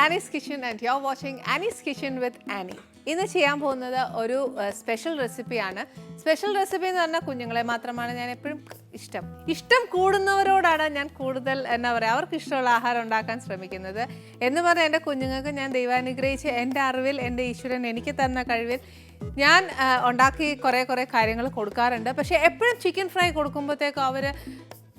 Annie's Kitchen and you're watching Annie's Kitchen with Annie. ഇന്ന് ചെയ്യാൻ പോകുന്നത് ഒരു സ്പെഷ്യൽ റെസിപ്പിയാണ്. സ്പെഷ്യൽ റെസിപ്പി എന്ന് പറഞ്ഞാൽ കുഞ്ഞുങ്ങളെ മാത്രമാണ് ഞാൻ എപ്പോഴും ഇഷ്ടം കൂടുന്നവരോടാണ് ഞാൻ കൂടുതൽ എന്താ പറയുക അവർക്ക് ഇഷ്ടമുള്ള ആഹാരം ഉണ്ടാക്കാൻ ശ്രമിക്കുന്നത്. എന്ന് പറഞ്ഞാൽ എൻ്റെ കുഞ്ഞുങ്ങൾക്ക് ഞാൻ ദൈവാനുഗ്രഹിച്ച് എൻ്റെ അറിവിൽ എൻ്റെ ഈശ്വരൻ എനിക്ക് തന്ന കഴിവിൽ ഞാൻ ഉണ്ടാക്കി കുറേ കാര്യങ്ങൾ കൊടുക്കാറുണ്ട്. പക്ഷേ എപ്പോഴും ചിക്കൻ ഫ്രൈ കൊടുക്കുമ്പോഴത്തേക്കും അവർ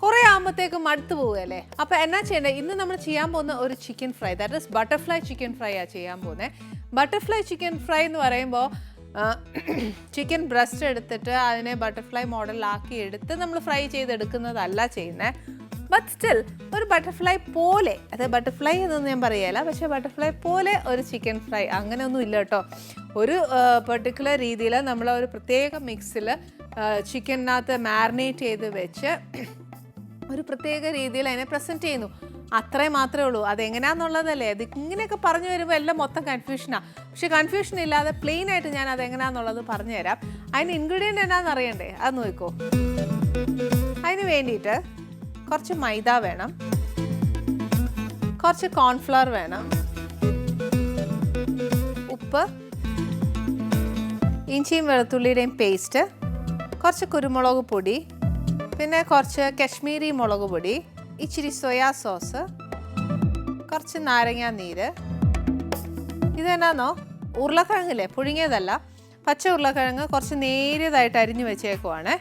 കുറേ ആകുമ്പോഴത്തേക്കും മടുത്തു പോവുകയല്ലേ. അപ്പോൾ എന്നാ ചെയ്യേണ്ടത്, ഇന്ന് നമ്മൾ ചെയ്യാൻ പോകുന്ന ഒരു chicken fry, that is butterfly chicken fry ആണ് ചെയ്യാൻ പോകുന്നത്. ബട്ടർഫ്ലൈ ചിക്കൻ ഫ്രൈ എന്ന് പറയുമ്പോൾ ചിക്കൻ ബ്രസ്റ്റ് എടുത്തിട്ട് അതിനെ ബട്ടർഫ്ലൈ മോഡലാക്കി എടുത്ത് നമ്മൾ ഫ്രൈ ചെയ്തെടുക്കുന്നതല്ല ചെയ്യുന്നത്. ബട്ട് സ്റ്റിൽ ഒരു ബട്ടർഫ്ലൈ പോലെ, അത് ബട്ടർഫ്ലൈ എന്നൊന്നും ഞാൻ പറയുകയില്ല, പക്ഷേ ബട്ടർഫ്ലൈ പോലെ ഒരു ചിക്കൻ ഫ്രൈ അങ്ങനെയൊന്നും ഇല്ല കേട്ടോ. ഒരു പെർട്ടിക്കുലർ രീതിയിൽ നമ്മൾ ഒരു പ്രത്യേക മിക്സിൽ ചിക്കനകത്ത് മാരിനേറ്റ് ചെയ്ത് വെച്ച് ഒരു പ്രത്യേക രീതിയിൽ അതിനെ പ്രസൻറ്റ് ചെയ്യുന്നു. അത്രേ മാത്രമേ ഉള്ളൂ. അതെങ്ങനെയാണെന്നുള്ളതല്ലേ, അത് ഇങ്ങനെയൊക്കെ പറഞ്ഞു വരുമ്പോൾ എല്ലാം മൊത്തം കൺഫ്യൂഷനാണ്. പക്ഷേ കൺഫ്യൂഷൻ ഇല്ലാതെ പ്ലെയിൻ ആയിട്ട് ഞാൻ അതെങ്ങനെയാണെന്നുള്ളത് പറഞ്ഞു തരാം. അതിന് ഇൻഗ്രീഡിയൻ്റ് എന്നാന്ന് അറിയണ്ടേ, അത് നോക്കോ. അതിന് വേണ്ടിയിട്ട് കുറച്ച് മൈദ വേണം, കുറച്ച് കോൺഫ്ലവർ വേണം, ഉപ്പ്, ഇഞ്ചിയും വെളുത്തുള്ളിയുടെയും പേസ്റ്റ്, കുറച്ച് കുരുമുളക് പൊടി, പിന്നെ കുറച്ച് കശ്മീരി മുളക് പൊടി, ഇച്ചിരി സോയാ സോസ്, കുറച്ച് നാരങ്ങ നീര്. ഇതെന്നാന്നോ, ഉരുളക്കിഴങ്ങില്ലേ, പുഴുങ്ങിയതല്ല, പച്ച ഉരുളക്കിഴങ്ങ് കുറച്ച് നേരിയതായിട്ട് അരിഞ്ഞു വെച്ചേക്കുവാണ്.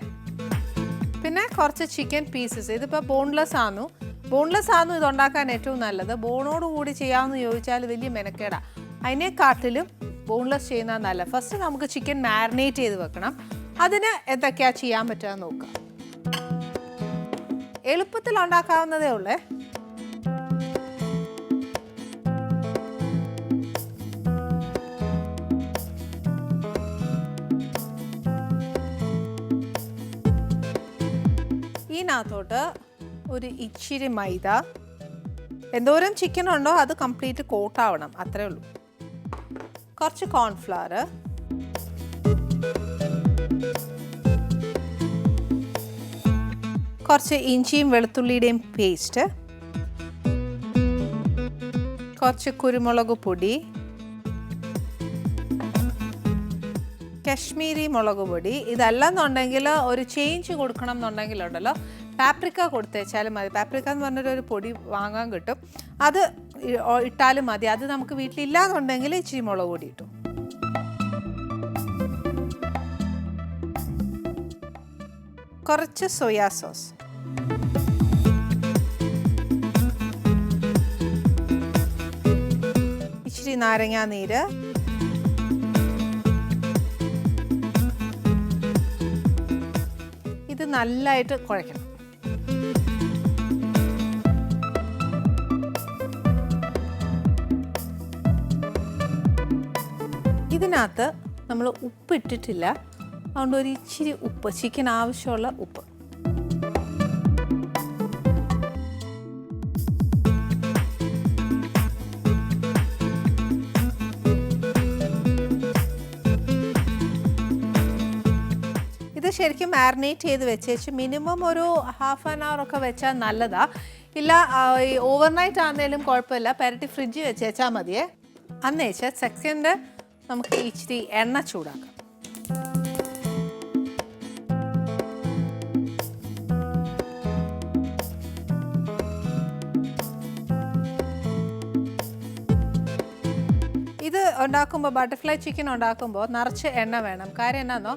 പിന്നെ കുറച്ച് ചിക്കൻ പീസസ്, ഇതിപ്പോൾ ബോൺലെസ് ആന്നു ഇതുണ്ടാക്കാൻ ഏറ്റവും നല്ലത്. ബോണോട് കൂടി ചെയ്യാമെന്ന് ചോദിച്ചാൽ വലിയ മെനക്കേടാണ്. അതിനെക്കാട്ടിലും ബോൺലെസ് ചെയ്യുന്നത് നല്ല. ഫസ്റ്റ് നമുക്ക് ചിക്കൻ മാരിനേറ്റ് ചെയ്ത് വെക്കണം. അതിന് എന്തൊക്കെയാണ് ചെയ്യാൻ പറ്റുക നോക്കാം. എളുപ്പത്തിൽ ഉണ്ടാക്കാവുന്നതേ ഉള്ളേ. ഇതിനകത്തോട്ട് ഒരു ഇച്ചിരി മൈദ, എന്തോരം ചിക്കൻ ഉണ്ടോ അത് കംപ്ലീറ്റ് കോട്ടാവണം, അത്രേ ഉള്ളൂ. കുറച്ച് കോൺഫ്ലവർ, കുറച്ച് ഇഞ്ചിയും വെളുത്തുള്ളിയുടെയും പേസ്റ്റ്, കുറച്ച് കുരുമുളക് പൊടി, കശ്മീരി മുളക് പൊടി. ഇതല്ലെന്നുണ്ടെങ്കിൽ ഒരു ചേഞ്ച് കൊടുക്കണം എന്നുണ്ടെങ്കിലുണ്ടല്ലോ പാപ്രിക്ക കൊടുത്തേച്ചാലും മതി. പാപ്രിക്ക എന്ന് പറഞ്ഞൊരു പൊടി വാങ്ങാൻ കിട്ടും, അത് ഇട്ടാലും മതി. അത് നമുക്ക് വീട്ടിലില്ലാന്നുണ്ടെങ്കിൽ ഇച്ചിരി മുളക് പൊടി ഇട്ടു. കുറച്ച് സോയാ സോസ്, ഇച്ചിരി നാരങ്ങ നീര്, ഇത് നല്ലതായിട്ട് കുഴയ്ക്കണം. ഇതിനകത്ത് നമ്മൾ ഉപ്പ് ഇട്ടിട്ടില്ല, അതുകൊണ്ട് ഒരു ഇച്ചിരി ഉപ്പ്, ചിക്കൻ ആവശ്യമുള്ള ഉപ്പ്. ഇത് ശരിക്കും മാരിനേറ്റ് ചെയ്ത് വെച്ചേച്ച് മിനിമം ഒരു ഹാഫ് ആൻ അവർ ഒക്കെ വെച്ചാൽ നല്ലതാണ്. ഇല്ല ഓവർനൈറ്റ് ആണെങ്കിലും കുഴപ്പമില്ല, പെരട്ടി ഫ്രിഡ്ജിൽ വെച്ചേച്ചാൽ മതിയേ. അന്നേച്ച് സെക്കൻഡ് നമുക്ക് ഇച്ചിരി എണ്ണ ചൂടാക്കാം. ഇത് ഉണ്ടാക്കുമ്പോൾ, ബട്ടർഫ്ലൈ ചിക്കൻ ഉണ്ടാക്കുമ്പോൾ നിറച്ച് എണ്ണ വേണം. കാര്യം എന്നാന്നോ,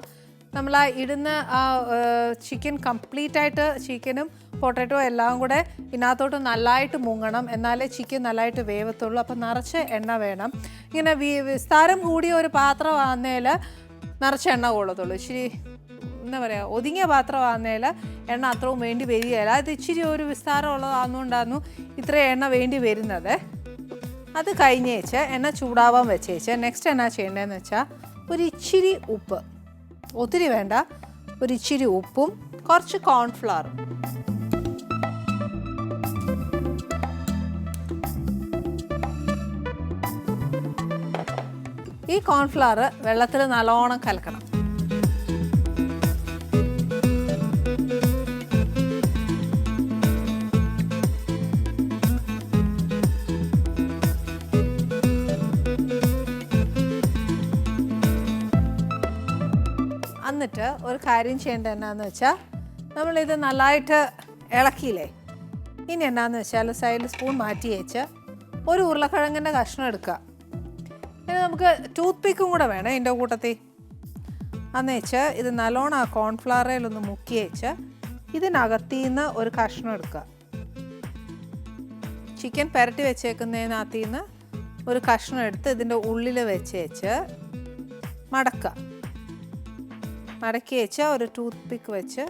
നമ്മൾ ആ ഇടുന്ന ആ ചിക്കൻ കംപ്ലീറ്റ് ആയിട്ട് ചിക്കനും പൊട്ടറ്റോ എല്ലാം കൂടെ ഇതിനകത്തോട്ട് നല്ലതായിട്ട് മുങ്ങണം, എന്നാലേ ചിക്കൻ നല്ലതായിട്ട് വേവത്തുള്ളൂ. അപ്പം നിറച്ച് എണ്ണ വേണം. ഇങ്ങനെ വിസ്താരം കൂടിയ ഒരു പാത്രമാകുന്നതിൽ നിറച്ച് എണ്ണ കൊള്ളത്തുള്ളൂ. ഇച്ചിരി എന്താ പറയുക, ഒതുങ്ങിയ പാത്രമാകുന്നതിൽ എണ്ണ അത്രയും വേണ്ടി വരികയില്ല. അത് ഇച്ചിരി ഒരു വിസ്താരമുള്ളതാണെന്നുകൊണ്ടായിരുന്നു ഇത്രയും എണ്ണ വേണ്ടി വരുന്നത്. അത് കഴിഞ്ഞേച്ച് എണ്ണ ചൂടാവാൻ വെച്ചേച്ച് നെക്സ്റ്റ് എന്നാ ചെയ്യേണ്ടതെന്ന് വെച്ചാൽ ഒരു ഇച്ചിരി ഉപ്പ്, ഒത്തിരി വേണ്ട, ഒരു ഇച്ചിരി ഉപ്പും കുറച്ച് കോൺഫ്ലവറും. ഈ കോൺഫ്ലവർ വെള്ളത്തിൽ നല്ലോണം കലക്കണം. വേണ്ടിയിട്ട് ഒരു കാര്യം ചെയ്യേണ്ടത് എന്നാന്ന് വെച്ചാൽ നമ്മളിത് നല്ലതായിട്ട് ഇളക്കിയില്ലേ. ഇനി എന്നാന്ന് വെച്ചാൽ സൈഡിൽ സ്പൂൺ മാറ്റി വെച്ച് ഒരു ഉരുളക്കിഴങ്ങിൻ്റെ കഷ്ണം എടുക്കുക. ഇനി നമുക്ക് ടൂത്ത് പിക്കും കൂടെ വേണം ഇതിൻ്റെ കൂട്ടത്തിൽ. അന്ന് വെച്ച് ഇത് നല്ലോണം ആ കോൺഫ്ലവറിലൊന്ന് മുക്കി വെച്ച് ഇതിനകത്തിൽ നിന്ന് ഒരു കഷ്ണം എടുക്കുക. ചിക്കൻ പുരട്ടി വെച്ചേക്കുന്നതിനകത്തിൽ നിന്ന് ഒരു കഷ്ണം എടുത്ത് ഇതിൻ്റെ ഉള്ളിൽ വെച്ച് മടക്കുക. മടക്കി വെച്ച് ഒരു ടൂത്ത് പിക്ക് വെച്ച്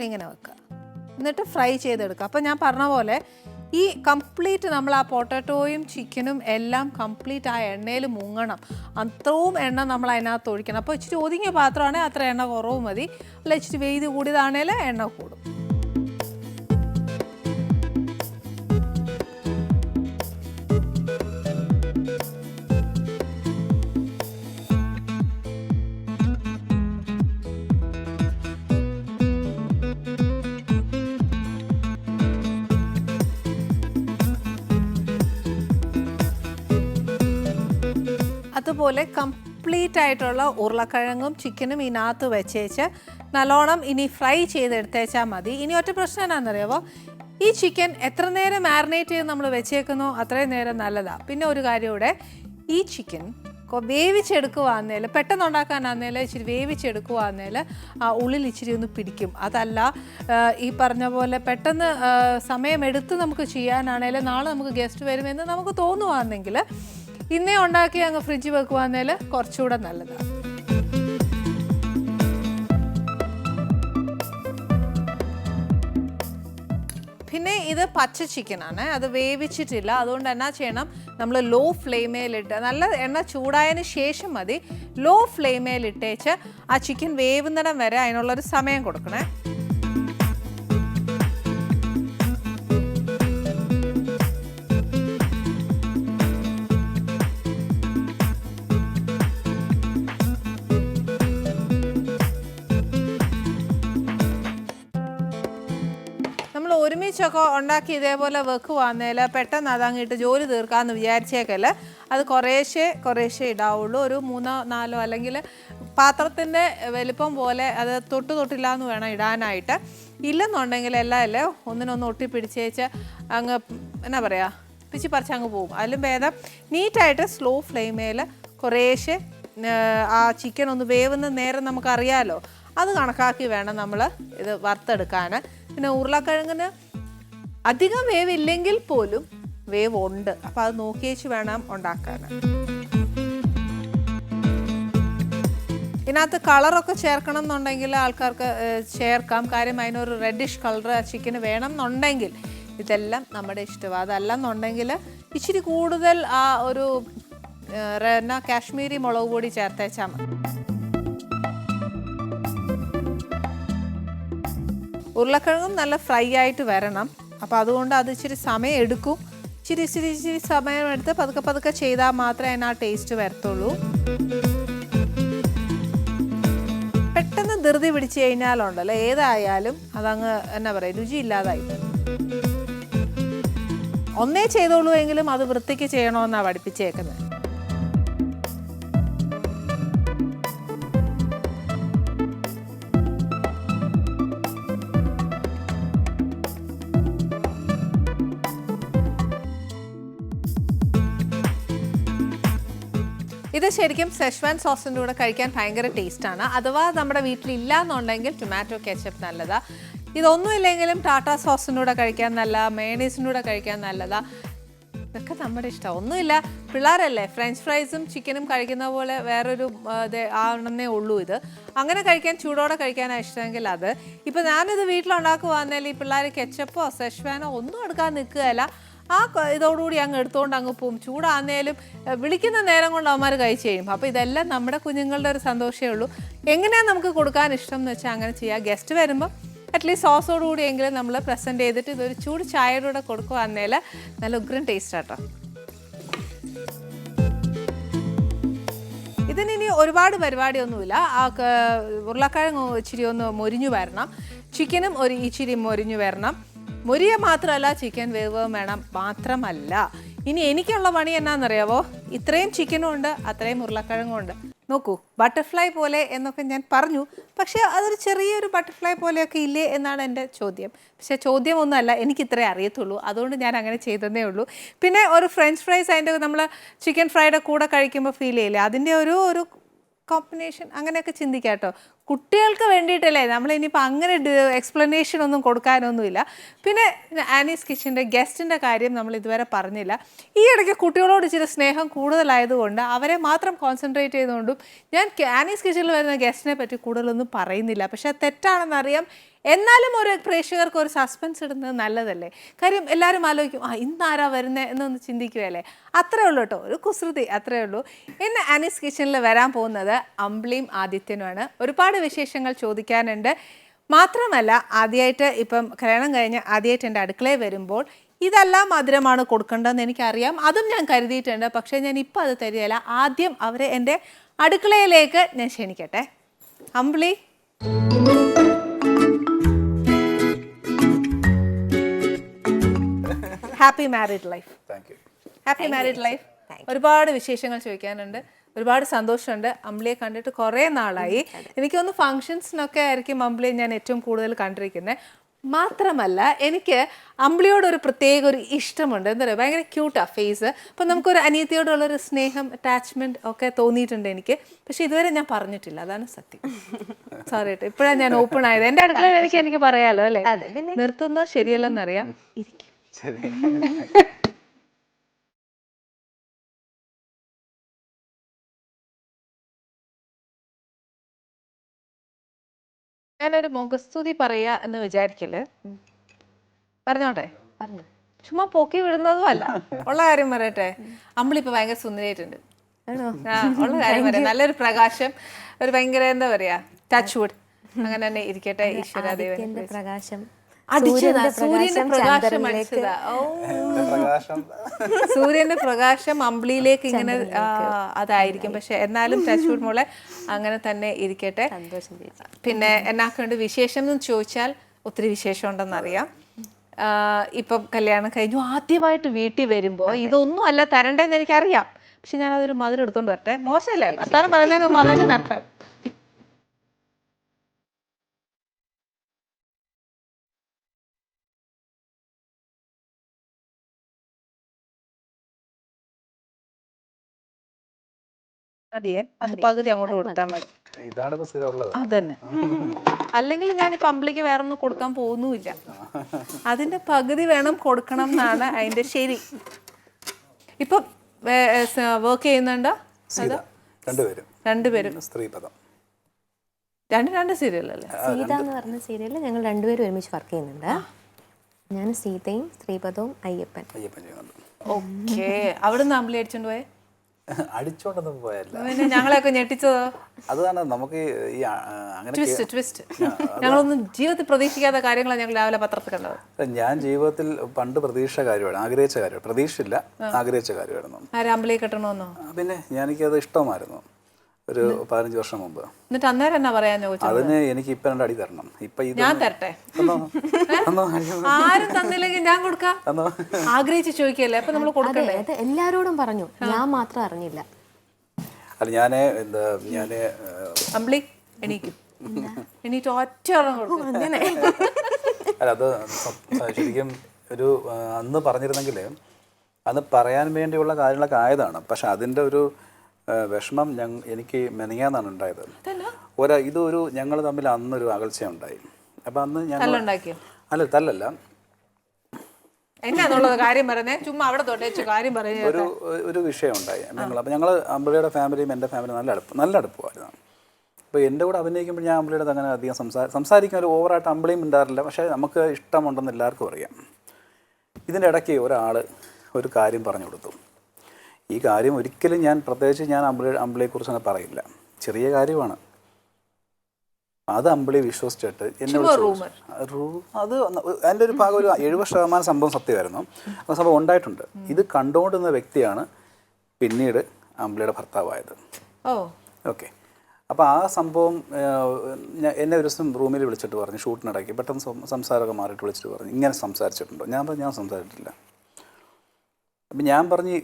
ഇങ്ങനെ വെക്കുക. എന്നിട്ട് ഫ്രൈ ചെയ്തെടുക്കുക. അപ്പോൾ ഞാൻ പറഞ്ഞ പോലെ ഈ കംപ്ലീറ്റ് നമ്മൾ ആ പൊട്ടാറ്റോയും ചിക്കനും എല്ലാം കംപ്ലീറ്റ് ആ എണ്ണയിൽ മുങ്ങണം. അത്രയും എണ്ണ നമ്മൾ അതിനകത്ത് ഒഴിക്കണം. അപ്പോൾ ഇച്ചിരി ഒതുങ്ങിയ പാത്രമാണെങ്കിൽ അത്ര എണ്ണ കുറവ് മതി. അല്ല ഇച്ചിരി വെയ്ത് കൂടിയതാണെങ്കിൽ എണ്ണ കൂടും. അതുപോലെ കംപ്ലീറ്റ് ആയിട്ടുള്ള ഉരുളക്കിഴങ്ങും ചിക്കനും ഇതിനകത്ത് വെച്ചേച്ച് നല്ലോണം ഇനി ഫ്രൈ ചെയ്തെടുത്തേച്ചാൽ മതി. ഇനി ഒറ്റ പ്രശ്നം എന്നാണെന്നറിയാമോ, ഈ ചിക്കൻ എത്ര നേരം മാരിനേറ്റ് ചെയ്ത് നമ്മൾ വെച്ചേക്കുന്നോ അത്രയും നേരം നല്ലതാണ്. പിന്നെ ഒരു കാര്യം ഇവിടെ, ഈ ചിക്കൻ വേവിച്ചെടുക്കുകയാണെങ്കിൽ പെട്ടെന്ന് ഉണ്ടാക്കാനാണെങ്കിൽ ഇച്ചിരി വേവിച്ചെടുക്കുകയാണെങ്കിൽ ആ ഉള്ളിൽ ഇച്ചിരി ഒന്ന് പിടിക്കും. അതല്ല ഈ പറഞ്ഞ പോലെ പെട്ടെന്ന് സമയമെടുത്ത് നമുക്ക് ചെയ്യാനാണെങ്കിൽ നാളെ നമുക്ക് ഗസ്റ്റ് വരുമെന്ന് നമുക്ക് തോന്നുകയാണെങ്കിൽ ഇന്നേ ഉണ്ടാക്കി അങ്ങ് ഫ്രിഡ്ജിൽ വെക്കുകയാണെങ്കിൽ കുറച്ചുകൂടെ നല്ലതാണ്. പിന്നെ ഇത് പച്ച ചിക്കനാണ്, അത് വേവിച്ചിട്ടില്ല. അതുകൊണ്ട് എന്നാ ചെയ്യണം, നമ്മൾ ലോ ഫ്ലെയിമേലിട്ട് നല്ല എണ്ണ ചൂടായതിന് ശേഷം മതി ലോ ഫ്ലെയിമേലിട്ടേച്ച് ആ ചിക്കൻ വേവുന്നിടം വരെ അതിനുള്ളൊരു സമയം കൊടുക്കണേ. ഒരുമിച്ചൊക്കെ ഉണ്ടാക്കി ഇതേപോലെ വെക്കുവാന്നേൽ പെട്ടെന്ന് അതങ്ങിട്ട് ജോലി തീർക്കാമെന്ന് വിചാരിച്ചേക്കല്ല, അത് കുറേശ്ശേ ഇടാവുള്ളൂ. ഒരു 3-4 അല്ലെങ്കിൽ പാത്രത്തിൻ്റെ വലിപ്പം പോലെ അത് തൊട്ടില്ല എന്ന് വേണം ഇടാനായിട്ട്. ഇല്ലെന്നുണ്ടെങ്കിൽ എല്ലാം അല്ലേ ഒന്നിനൊന്ന് ഒട്ടിപ്പിടിച്ചേച്ച് അങ്ങ് എന്നാ പറയുക പിച്ചി പറിച്ച് അങ്ങ് പോകും. അതിലും ഭേദം നീറ്റായിട്ട് സ്ലോ ഫ്ലെയിമേൽ കുറേശ്ശെ ആ ചിക്കൻ ഒന്ന് വേവുന്ന നേരം നമുക്കറിയാമല്ലോ, അത് കണക്കാക്കി വേണം നമ്മൾ ഇത് വറുത്തെടുക്കാൻ. പിന്നെ ഉരുളക്കിഴങ്ങിന് അധികം വേവില്ലെങ്കിൽ പോലും വേവുണ്ട്, അപ്പോൾ അത് നോക്കിയേച്ച് വേണം ഉണ്ടാക്കാൻ. ഇതിനകത്ത് കളറൊക്കെ ചേർക്കണം എന്നുണ്ടെങ്കിൽ ആൾക്കാർക്ക് ചേർക്കാം. കാര്യം അതിനൊരു റെഡിഷ് കളർ ചിക്കന് വേണം എന്നുണ്ടെങ്കിൽ ഇതെല്ലാം നമ്മുടെ ഇഷ്ടമാണ്. അതല്ലെന്നുണ്ടെങ്കിൽ ഇച്ചിരി കൂടുതൽ ആ ഒരു കാശ്മീരി മുളക് പൊടി ചേർത്തേച്ചാൽ മതി. ഉരുളക്കിഴങ്ങും നല്ല ഫ്രൈ ആയിട്ട് വരണം. അപ്പോൾ അതുകൊണ്ട് അത് ഇച്ചിരി സമയം എടുക്കും. ഇച്ചിരി സമയം എടുത്ത് പതുക്കെ ചെയ്താൽ മാത്രമേ അതിന് ആ ടേസ്റ്റ് വരത്തുള്ളൂ. പെട്ടെന്ന് ധൃതി പിടിച്ച് കഴിഞ്ഞാലുണ്ടല്ലോ ഏതായാലും അതങ്ങ് എന്നാ പറയുക രുചിയില്ലാതായി. ഒന്നേ ചെയ്തോളൂ എങ്കിലും അത് വൃത്തിക്ക് ചെയ്യണമെന്നാണ് പഠിപ്പിച്ചേക്കുന്നത്. ഇത് ശരിക്കും സെഷ്വാൻ സോസിൻ്റെ കൂടെ കഴിക്കാൻ ഭയങ്കര ടേസ്റ്റാണ്. അഥവാ നമ്മുടെ വീട്ടിലില്ല എന്നുണ്ടെങ്കിൽ ടൊമാറ്റോ കെച്ചപ്പ് നല്ലതാണ്. ഇതൊന്നുമില്ലെങ്കിലും ടാറ്റാ സോസിൻ്റെ കൂടെ കഴിക്കാൻ നല്ലതാണ്, മയോണൈസിൻ്റെ കൂടെ കഴിക്കാൻ നല്ലതാണ്. ഇതൊക്കെ നമ്മുടെ ഇഷ്ടം. ഒന്നുമില്ല, പിള്ളേരല്ലേ, ഫ്രഞ്ച് ഫ്രൈസും ചിക്കനും കഴിക്കുന്ന പോലെ വേറൊരു ആണെന്നേ ഉള്ളൂ. ഇത് അങ്ങനെ കഴിക്കാൻ ചൂടോടെ കഴിക്കാനാണ് ഇഷ്ടമെങ്കിൽ അത്. ഇപ്പോൾ ഞാനിത് വീട്ടിലുണ്ടാക്കുവാണെങ്കിൽ ഈ പിള്ളേർ കെച്ചപ്പോ സെഷ്വാനോ ഒന്നും എടുക്കാൻ നിൽക്കുകയല്ല, ആ ഇതോടുകൂടി അങ്ങ് എടുത്തുകൊണ്ട് അങ്ങ് പോവും. ചൂടാന്നേലും വിളിക്കുന്ന നേരം കൊണ്ട് അവന്മാർ കഴിച്ച് കഴിയും. അപ്പോൾ ഇതെല്ലാം നമ്മുടെ കുഞ്ഞുങ്ങളുടെ ഒരു സന്തോഷമേ ഉള്ളൂ. എങ്ങനെയാണ് നമുക്ക് കൊടുക്കാൻ ഇഷ്ടം എന്ന് വെച്ചാൽ അങ്ങനെ ചെയ്യാം. ഗസ്റ്റ് വരുമ്പോൾ അറ്റ്ലീസ്റ്റ് സോസോടുകൂടി എങ്കിലും നമ്മൾ പ്രസൻറ്റ് ചെയ്തിട്ട് ഇതൊരു ചൂട് ചായയുടെ കൂടെ കൊടുക്കുകയാണെങ്കിൽ നല്ല ഉഗ്രൻ ടേസ്റ്റ് ആട്ടോ. ഇതിനി ഒരുപാട് പരിപാടിയൊന്നുമില്ല. ആ ഉരുളക്കിഴങ്ങ് ഇച്ചിരി ഒന്ന് മൊരിഞ്ഞു വരണം, ചിക്കനും ഒരു ഇച്ചിരി മൊരിഞ്ഞു വരണം. മൊരിയ മാത്രമല്ല ചിക്കൻ വേവ് വേണം. മാത്രമല്ല ഇനി എനിക്കുള്ള പണി എന്നാണെന്നറിയാവോ, ഇത്രയും ചിക്കനും ഉണ്ട്, അത്രയും ഉരുളക്കിഴങ്ങും ഉണ്ട്. നോക്കൂ, ബട്ടർഫ്ലൈ പോലെ എന്നൊക്കെ ഞാൻ പറഞ്ഞു, പക്ഷേ അതൊരു ചെറിയൊരു ബട്ടർഫ്ലൈ പോലെയൊക്കെ ഇല്ലേ എന്നാണ് എൻ്റെ ചോദ്യം. പക്ഷേ ചോദ്യമൊന്നുമല്ല, എനിക്ക് ഇത്രേ അറിയത്തുള്ളൂ, അതുകൊണ്ട് ഞാൻ അങ്ങനെ ചെയ്തതേ ഉള്ളൂ. പിന്നെ ഒരു ഫ്രഞ്ച് ഫ്രൈസ് അതിൻ്റെ നമ്മൾ ചിക്കൻ ഫ്രൈയുടെ കൂടെ കഴിക്കുമ്പോൾ ഫീൽ ചെയ്യില്ലേ, അതിൻ്റെ ഒരു കോമ്പിനേഷൻ അങ്ങനെയൊക്കെ ചിന്തിക്കാം കേട്ടോ. കുട്ടികൾക്ക് വേണ്ടിയിട്ടല്ലേ, നമ്മളിനിയിപ്പോൾ അങ്ങനെ എക്സ്പ്ലനേഷൻ ഒന്നും കൊടുക്കാനൊന്നുമില്ല. പിന്നെ ആനീസ് കിച്ചൻ്റെ ഗസ്റ്റിൻ്റെ കാര്യം നമ്മൾ ഇതുവരെ പറഞ്ഞില്ല. ഈ ഇടയ്ക്ക് കുട്ടികളോട് ഇച്ചിരി സ്നേഹം കൂടുതലായതുകൊണ്ട് അവരെ മാത്രം കോൺസെൻട്രേറ്റ് ചെയ്തുകൊണ്ടും ഞാൻ ആനീസ് കിച്ചണിൽ വരുന്ന ഗസ്റ്റിനെ പറ്റി കൂടുതലൊന്നും പറയുന്നില്ല. പക്ഷെ അത് തെറ്റാണെന്നറിയാം, എന്നാലും ഒരു പ്രേക്ഷകർക്ക് ഒരു സസ്പെൻസ് ഇടുന്നത് നല്ലതല്ലേ. കാര്യം എല്ലാവരും ആലോചിക്കും, ഇന്നാരാ വരുന്നത് എന്നൊന്ന് ചിന്തിക്കുകയല്ലേ. അത്രേ ഉള്ളൂ കേട്ടോ, ഒരു കുസൃതി, അത്രേ ഉള്ളൂ. ഇന്ന് ആനീസ് കിച്ചണിൽ വരാൻ പോകുന്നത് അമ്പിളിയും ആദിത്യനുമാണ്. ഒരുപാട് വിശേഷങ്ങൾ ചോദിക്കാനുണ്ട്. മാത്രമല്ല, ആദ്യമായിട്ട് ഇപ്പം കല്യാണം കഴിഞ്ഞ് ആദ്യമായിട്ട് എൻ്റെ അടുക്കളയിൽ വരുമ്പോൾ ഇതെല്ലാം മധുരമാണ് കൊടുക്കേണ്ടതെന്ന് എനിക്കറിയാം, അതും ഞാൻ കരുതിയിട്ടുണ്ട്. പക്ഷേ ഞാൻ ഇപ്പം അത് തരികയില്ല. ആദ്യം അവരെ എൻ്റെ അടുക്കളയിലേക്ക് ഞാൻ ക്ഷണിക്കട്ടെ. Ambili, happy married life. Happy married life. ഒരുപാട് വിശേഷങ്ങൾ ചോദിക്കാനുണ്ട്, ഒരുപാട് സന്തോഷമുണ്ട്. അമ്പിളിയെ കണ്ടിട്ട് കുറേ നാളായി. എനിക്കൊന്ന് ഫങ്ഷൻസിനൊക്കെ ആയിരിക്കും അമ്പിളിയെ ഞാൻ ഏറ്റവും കൂടുതൽ കണ്ടിരിക്കുന്നത്. മാത്രമല്ല, എനിക്ക് അമ്പിളിയോടൊരു പ്രത്യേക ഒരു ഇഷ്ടമുണ്ട്. എന്താ പറയുക, ഭയങ്കര ക്യൂട്ടാണ് ഫേസ്. അപ്പം നമുക്കൊരു അനിയത്തിയോടുള്ളൊരു സ്നേഹം, അറ്റാച്ച്മെൻറ്റ് ഒക്കെ തോന്നിയിട്ടുണ്ട് എനിക്ക്. പക്ഷെ ഇതുവരെ ഞാൻ പറഞ്ഞിട്ടില്ല, അതാണ് സത്യം. സോറി കേട്ടോ, ഇപ്പോഴാണ് ഞാൻ ഓപ്പൺ ആയത്. എൻ്റെ അടുക്കളയിൽ എനിക്ക് പറയാലോ അല്ലേ. നിർത്തുന്നത് ശരിയല്ലെന്നറിയാം. ഇരിക്കും. ഞാനൊരു മുഖസ്തുതി പറയാ എന്ന് വിചാരിക്കല്. പറഞ്ഞോട്ടെ? ചുമ്മാ പൊക്കി വിടുന്നതും അല്ല, ഉള്ള കാര്യം പറയട്ടെ. അമ്പിളിപ്പോ ഭയങ്കര സുന്ദരിയായിട്ടുണ്ട്. ഉള്ള കാര്യം പറയാം. നല്ലൊരു പ്രകാശം, ഒരു ഭയങ്കര എന്താ പറയാ, ടച്ച് വുഡ്, അങ്ങനെ തന്നെ ഇരിക്കട്ടെ. ഈശ്വരദേവന്റെ പ്രകാശം, സൂര്യന്റെ പ്രകാശം അടിച്ചതാ. സൂര്യന്റെ പ്രകാശം അമ്പിളിയിലേക്ക് ഇങ്ങനെ അതായിരിക്കും. പക്ഷെ എന്നാലും ടച്ച് വുഡ് മോളെ അങ്ങനെ തന്നെ ഇരിക്കട്ടെ. പിന്നെ എന്നാക്കുണ്ട് വിശേഷം എന്ന് ചോദിച്ചാൽ ഒത്തിരി വിശേഷം ഉണ്ടെന്നറിയാം. ഇപ്പം കല്യാണം കഴിഞ്ഞു, ആദ്യമായിട്ട് വീട്ടിൽ വരുമ്പോൾ ഇതൊന്നും അല്ല തരണ്ടേന്ന് എനിക്കറിയാം. പക്ഷെ ഞാൻ അതൊരു മധുരം എടുത്തോണ്ട് വരട്ടെ. മോശമല്ലേ വർത്താനം പറയുന്നതിന് മധുരം നടത്താം. മതിയേ, അത് പകുതി അങ്ങോട്ട് കൊടുത്താൽ മതി. അതന്നെ, അല്ലെങ്കിൽ ഞാനിപ്പോ അമ്പിളിക്ക് വേറെ ഒന്നും കൊടുക്കാൻ പോകുന്നുമില്ല. അതിന്റെ പകുതി വേണം കൊടുക്കണം എന്നാണ് അതിന്റെ ശരി. ഇപ്പൊ വർക്ക് ചെയ്യുന്നുണ്ടോ? രണ്ടുപേരും രണ്ട് സീരിയലല്ലേ? സീത എന്ന് പറഞ്ഞ സീരിയലിൽ ഞങ്ങൾ രണ്ടുപേരും ഒരുമിച്ച് വർക്ക് ചെയ്യുന്നുണ്ട്. ഞാൻ സീതയും ശ്രീപദവും അയ്യപ്പൻ. ഓക്കെ. അവിടുന്ന് അമ്പിളി അടിച്ചോണ്ട് പോയേ? അടിച്ചോണ്ടൊന്നും പോയല്ല, ഞങ്ങളെയൊക്കെ ഞെട്ടിച്ചതോ? അതാണ് നമുക്ക് ഈ ട്വിസ്റ്റ്. ഞങ്ങളൊന്നും ജീവിതത്തിൽ പ്രതീക്ഷിക്കാത്ത കാര്യങ്ങളാണ് ഞങ്ങൾ രാവിലെ പത്രത്തിൽ കണ്ടത്. ഞാൻ ജീവിതത്തിൽ പണ്ട് പ്രതീക്ഷിച്ച കാര്യമാണ്, ആഗ്രഹിച്ച കാര്യം, പ്രതീക്ഷിച്ചില്ല, ആഗ്രഹിച്ച കാര്യമായിരുന്നു. അമ്പിളിയെ കെട്ടണമെന്നോ? പിന്നെ എനിക്കത് ഇഷ്ടമായിരുന്നു ഒരു 15 വർഷം മുമ്പ്. എന്നിട്ട് അന്നേരം എന്നാ പറയാൻ ചോദിച്ചത്? അതിന് എനിക്ക് ഇപ്പൊ 2 അടി തരണം. ഇപ്പൊ ഞാൻ തരട്ടെ? ആരും തന്നില്ലെങ്കിൽ ഞാൻ കൊടുക്കാം. ആഗ്രഹിച്ച് ചോദിക്കല്ലേ, അപ്പൊ നമ്മൾ കൊടുക്കണ്ടേ? എല്ലാരോടും പറഞ്ഞു, ഞാൻ മാത്രം അറിഞ്ഞില്ല. അല്ല ഞാന് അമ്പിളി എണീക്കും, എണീറ്റ് ഒറ്റ കൊടുക്കും. അല്ല, അത് ശരിക്കും ഒരു അന്ന് പറഞ്ഞിരുന്നെങ്കിൽ അന്ന് പറയാൻ വേണ്ടിയുള്ള കാര്യങ്ങളൊക്കെ ആയതാണ്. പക്ഷെ അതിൻ്റെ ഒരു വിഷമം എനിക്ക് മെനങ്ങാന്നാണ് ഉണ്ടായത്. ഇതൊരു ഞങ്ങൾ തമ്മിൽ അന്നൊരു അകൽച്ചയുണ്ടായി. അപ്പം അന്ന് ഞങ്ങൾ അല്ല തല്ലല്ല ഒരു വിഷയം ഉണ്ടായി ഞങ്ങൾ. അപ്പം ഞങ്ങൾ അമ്പിളിയുടെ ഫാമിലിയും എൻ്റെ ഫാമിലിയും നല്ല അടുപ്പമായിരുന്നു. അപ്പോൾ എൻ്റെ കൂടെ അഭിനയിക്കുമ്പോൾ ഞാൻ അമ്പിളിയുടെ അങ്ങനെ അധികം സംസാരിക്കുന്ന ഒരു ഓവറായിട്ട് അമ്പിളിയും ഉണ്ടാറില്ല. പക്ഷേ നമുക്ക് ഇഷ്ടമുണ്ടെന്ന് എല്ലാവർക്കും അറിയാം. ഇതിൻ്റെ ഇടയ്ക്ക് ഒരാൾ ഒരു കാര്യം പറഞ്ഞു കൊടുത്തു. ഈ കാര്യം ഒരിക്കലും ഞാൻ പ്രത്യേകിച്ച് ഞാൻ അമ്പിളിയെക്കുറിച്ച് അങ്ങനെ പറയില്ല, ചെറിയ കാര്യമാണ്. അത് അമ്പിളി വിശ്വസിച്ചിട്ട് എന്നോട് അത് അതിൻ്റെ ഒരു ഭാഗം, ഒരു 70% സംഭവം സത്യമായിരുന്നു. ആ സംഭവം ഉണ്ടായിട്ടുണ്ട്. ഇത് കണ്ടുകൊണ്ടിരുന്ന വ്യക്തിയാണ് പിന്നീട് അമ്പിളിയുടെ ഭർത്താവായത്. ഓക്കെ. അപ്പോൾ ആ സംഭവം എന്നെ ഒരു ദിവസം റൂമിൽ വിളിച്ചിട്ട് പറഞ്ഞു, ഷൂട്ടിനിടയ്ക്ക് പെട്ടെന്ന് സംസാരമൊക്കെ മാറിയിട്ട് വിളിച്ചിട്ട് പറഞ്ഞു, ഇങ്ങനെ സംസാരിച്ചിട്ടുണ്ടോ? ഞാൻ സംസാരിച്ചിട്ടില്ല. അപ്പം ഞാൻ പറഞ്ഞ്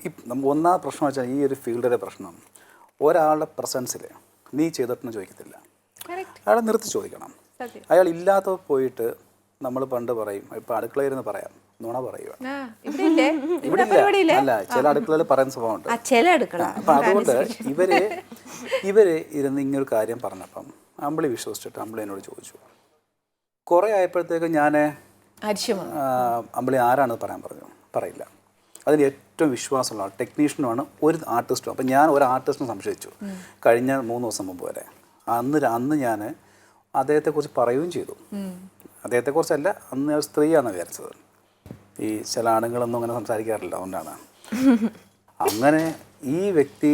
ഒന്നാമത്തെ പ്രശ്നം വെച്ചാൽ ഈ ഒരു ഫീൽഡിലെ പ്രശ്നം ഒരാളുടെ പ്രസൻസിൽ നീ ചെയ്തിട്ടെന്ന് ചോദിക്കത്തില്ല, അയാളെ നിർത്തി ചോദിക്കണം. അയാൾ ഇല്ലാത്തപ്പോൾ പോയിട്ട് നമ്മൾ പണ്ട് പറയും, ഇപ്പം അടുക്കളയിൽ നിന്ന് പറയാം, നുണ പറയുക. ഇവിടെ ഇല്ല, അല്ല ചില അടുക്കളയിൽ പറയുന്ന സ്വഭാവമുണ്ട്. അപ്പം അതുകൊണ്ട് ഇവര് ഇരുന്ന് ഇങ്ങനൊരു കാര്യം പറഞ്ഞപ്പം അമ്പിളി വിശ്വസിച്ചിട്ട് അമ്പിളി എന്നോട് ചോദിച്ചു. കുറേ ആയപ്പോഴത്തേക്ക് ഞാൻ അമ്പിളി ആരാണെന്ന് പറയാൻ പറഞ്ഞു, പറയില്ല. അതിന് ഏറ്റവും വിശ്വാസമുള്ള ആൾ ടെക്നീഷ്യനുമാണ്, ഒരു ആർട്ടിസ്റ്റും. അപ്പം ഞാൻ ഒരു ആർട്ടിസ്റ്റിനെ സംശയിച്ചു കഴിഞ്ഞ 3 ദിവസം മുമ്പ് വരെ. അന്ന് ഞാൻ അദ്ദേഹത്തെക്കുറിച്ച് പറയുകയും ചെയ്തു. അദ്ദേഹത്തെക്കുറിച്ചല്ല, അന്ന് ഞാൻ സ്ത്രീയാണെന്ന് വിചാരിച്ചത്. ഈ ചില ആണുങ്ങളൊന്നും അങ്ങനെ സംസാരിക്കാറില്ല, അതുകൊണ്ടാണ്. അങ്ങനെ ഈ വ്യക്തി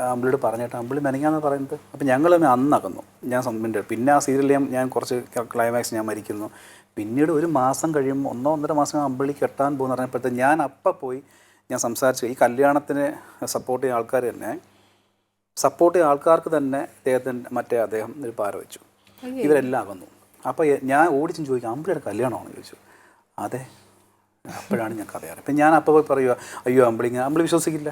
അമ്പിളിയോട് പറഞ്ഞിട്ട് അമ്പിളി മെനങ്ങാന്ന് പറയുന്നത്. അപ്പം ഞങ്ങൾ അന്നകന്നു. ഞാൻ പിന്നെ ആ സീരിയലിൽ ഞാൻ കുറച്ച് ക്ലൈമാക്സ് ഞാൻ മരിക്കുന്നു. പിന്നീട് ഒരു മാസം കഴിയുമ്പോൾ 1-1.5 മാസം അമ്പിളി കെട്ടാൻ പോകുന്ന പറഞ്ഞപ്പോഴത്തേക്ക് ഞാൻ അപ്പം പോയി ഞാൻ സംസാരിച്ചു. ഈ കല്യാണത്തിന് സപ്പോർട്ട് ചെയ്യുന്ന ആൾക്കാർ തന്നെ സപ്പോർട്ട് ചെയ്യുന്ന ആൾക്കാർക്ക് തന്നെ അദ്ദേഹം ഒരു പാര വെച്ചു. ഇവരെല്ലാം അകന്നു. അപ്പോൾ ഞാൻ ഓടിച്ചും ചോദിക്കും, അമ്പിളിയുടെ കല്യാണമാണെന്ന് ചോദിച്ചു. അതെ. അപ്പോഴാണ് ഞാൻ കഥയാണ്. ഇപ്പം ഞാൻ അപ്പോൾ പോയി പറയുക, അയ്യോ അമ്പിളി വിശ്വസിക്കില്ല.